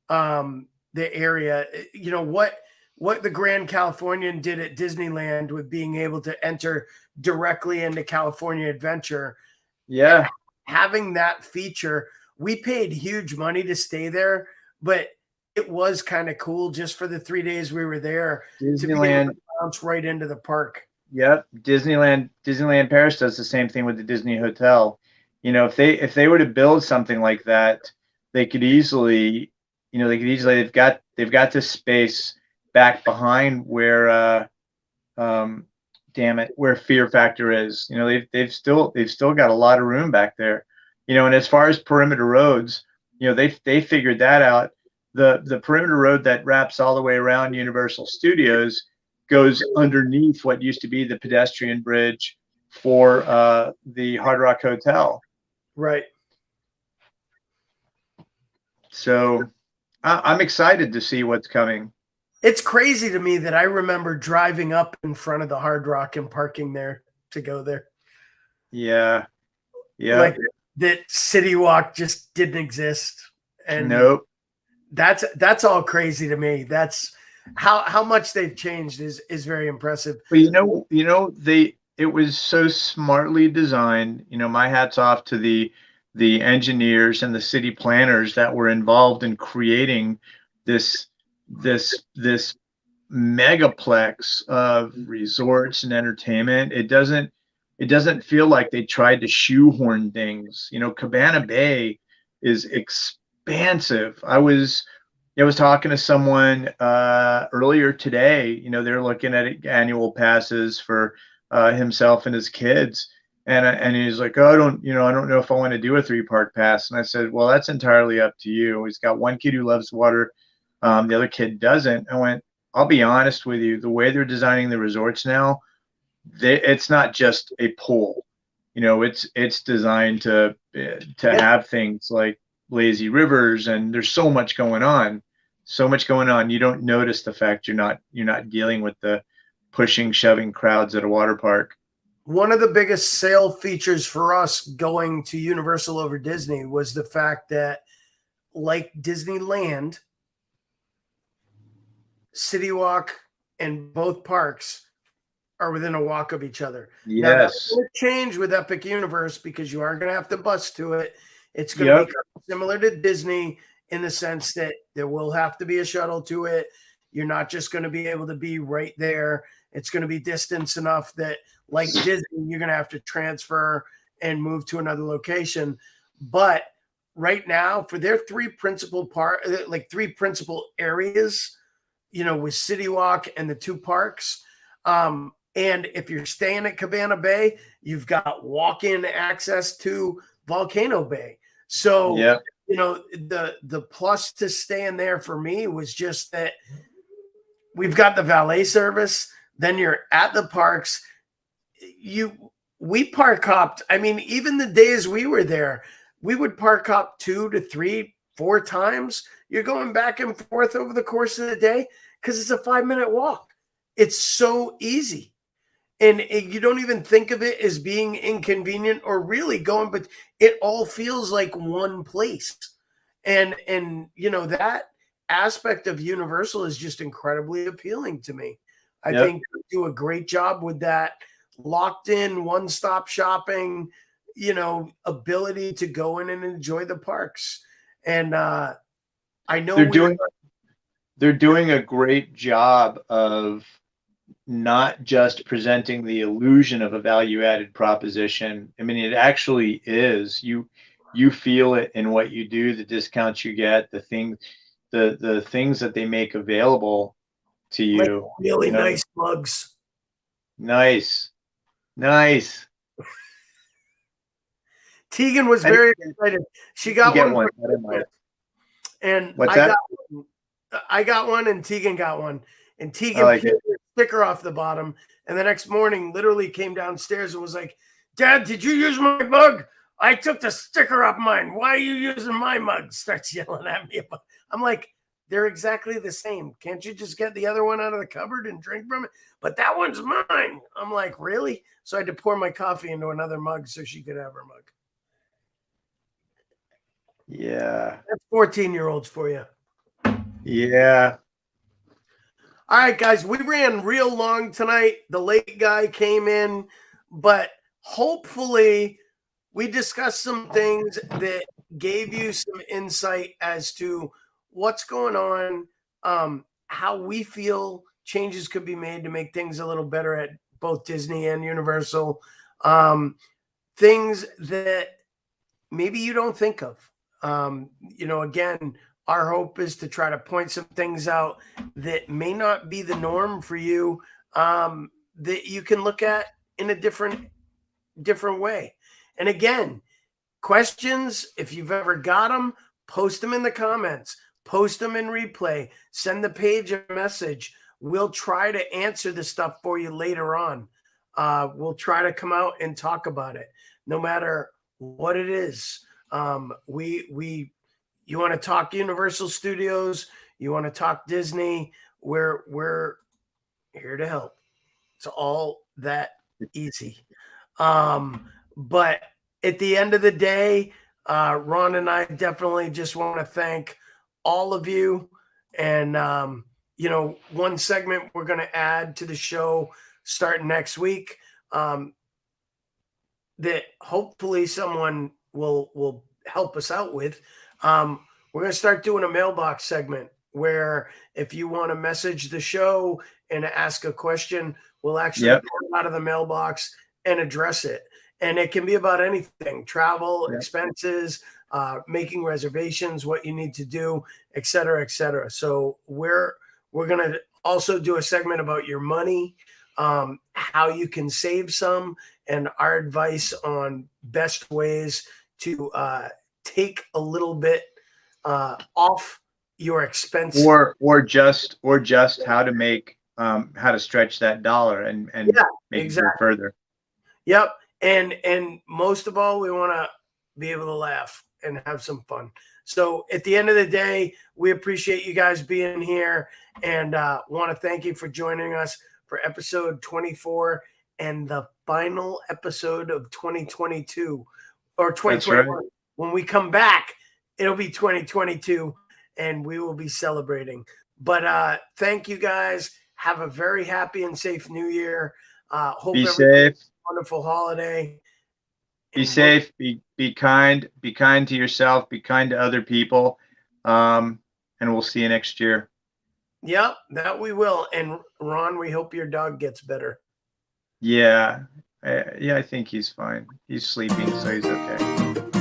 the area. You know what the Grand Californian did at Disneyland with being able to enter directly into California Adventure. Yeah. Having that feature, we paid huge money to stay there, but it was kind of cool just for the 3 days we were there to be able to bounce right into the park. Yep. Disneyland Paris does the same thing with the Disney Hotel. You know, if they were to build something like that, they could easily, they've got this space back behind where where Fear Factor is. You know, they've still got a lot of room back there. You know, and as far as perimeter roads, you know, they figured that out. The perimeter road that wraps all the way around Universal Studios goes underneath what used to be the pedestrian bridge for the Hard Rock Hotel. Right. So I'm excited to see what's coming. It's crazy to me that I remember driving up in front of the Hard Rock and parking there to go there. Yeah. Like that City Walk just didn't exist. And nope. That's all crazy to me. That's how much they've changed is very impressive. But it was so smartly designed. You know, my hat's off to the engineers and the city planners that were involved in creating this megaplex of resorts and entertainment. It doesn't feel like they tried to shoehorn things. You know, Cabana Bay is expansive. I was I was talking to someone earlier today. They're looking at annual passes for himself and his kids, and he's like, "Oh, I don't know if I want to do a 3-park pass." And I said, "Well, that's entirely up to you." He's got one kid who loves water, the other kid doesn't. I went, "I'll be honest with you. The way they're designing the resorts now, it's not just a pool. It's designed to Yeah. have things like lazy rivers, and there's so much going on, so much going on. You don't notice the fact you're not dealing with the pushing, shoving crowds at a water park. One of the biggest sale features for us going to Universal over Disney was the fact that, like Disneyland, City Walk and both parks are within a walk of each other. Now that's Yes. going to change with Epic Universe because you are going to have to bus to it. It's going to Yep. be similar to Disney in the sense that there will have to be a shuttle to it. You're not just going to be able to be right there. It's going to be distance enough that, like Disney, you're going to have to transfer and move to another location. But right now, for their three principal areas, with City Walk and the two parks, and if you're staying at Cabana Bay, you've got walk-in access to Volcano Bay. So, Yep. the plus to staying there for me was just that we've got the valet service. Then you're at the parks. We park hopped. I mean, even the days we were there, we would park hop 2 to 3, 4 times. You're going back and forth over the course of the day because it's a 5-minute walk. It's so easy. And you don't even think of it as being inconvenient or really going, but it all feels like one place. And that aspect of Universal is just incredibly appealing to me. I Yep. think they do a great job with that locked in one-stop shopping, ability to go in and enjoy the parks. And I know They're doing a great job of not just presenting the illusion of a value added proposition. I mean, it actually is. You feel it in what you do, the discounts you get, the things that they make available to like you. really nice mugs. Nice. Nice. Tegan was very excited. She got get one, one. I don't mind. and What's I that? got one. I got one, and Tegan got one. And I Tegan like peeled it. the sticker off the bottom, and the next morning, literally came downstairs and was like, "Dad, did you use my mug? I took the sticker off mine. Why are you using my mug?" Starts yelling at me. I'm like, "They're exactly the same. Can't you just get the other one out of the cupboard and drink from it?" "But that one's mine." I'm like, "Really?" So I had to pour my coffee into another mug so she could have her mug. Yeah. That's 14-year-olds for you. Yeah. All right, guys, we ran real long tonight. The late guy came in, but hopefully we discussed some things that gave you some insight as to what's going on, how we feel changes could be made to make things a little better at both Disney and Universal, things that maybe you don't think of. Again, our hope is to try to point some things out that may not be the norm for you, that you can look at in a different way. And again, questions, if you've ever got them, post them in the comments, post them in replay, send the page a message. We'll try to answer the stuff for you later on. We'll try to come out and talk about it, no matter what it is. You want to talk Universal Studios, you want to talk Disney, we're here to help. It's all that easy. But at the end of the day, Ron and I definitely just want to thank all of you. And one segment we're going to add to the show starting next week, that hopefully someone will help us out with. We're going to start doing a mailbox segment where if you want to message the show and ask a question, we'll actually pull it out of the mailbox and address it. And it can be about anything: travel, expenses, making reservations, what you need to do, et cetera, et cetera. So we're going to also do a segment about your money, how you can save some, and our advice on best ways to take a little bit off your expense, or just how to make how to stretch that dollar and yeah, make exactly. it go further. Yep. And most of all, we want to be able to laugh and have some fun. So at the end of the day, we appreciate you guys being here, and want to thank you for joining us for episode 24 and the final episode of 2022 or 2021. Right. When we come back, it'll be 2022 and we will be celebrating. But thank you guys. Have a very happy and safe new year. Hope Be everybody safe. wonderful holiday. Be And safe. Be kind. Be kind to yourself. Be kind to other people. And we'll see you next year. Yep, that we will. And Ron, we hope your dog gets better. Yeah. I think he's fine. He's sleeping, so he's okay.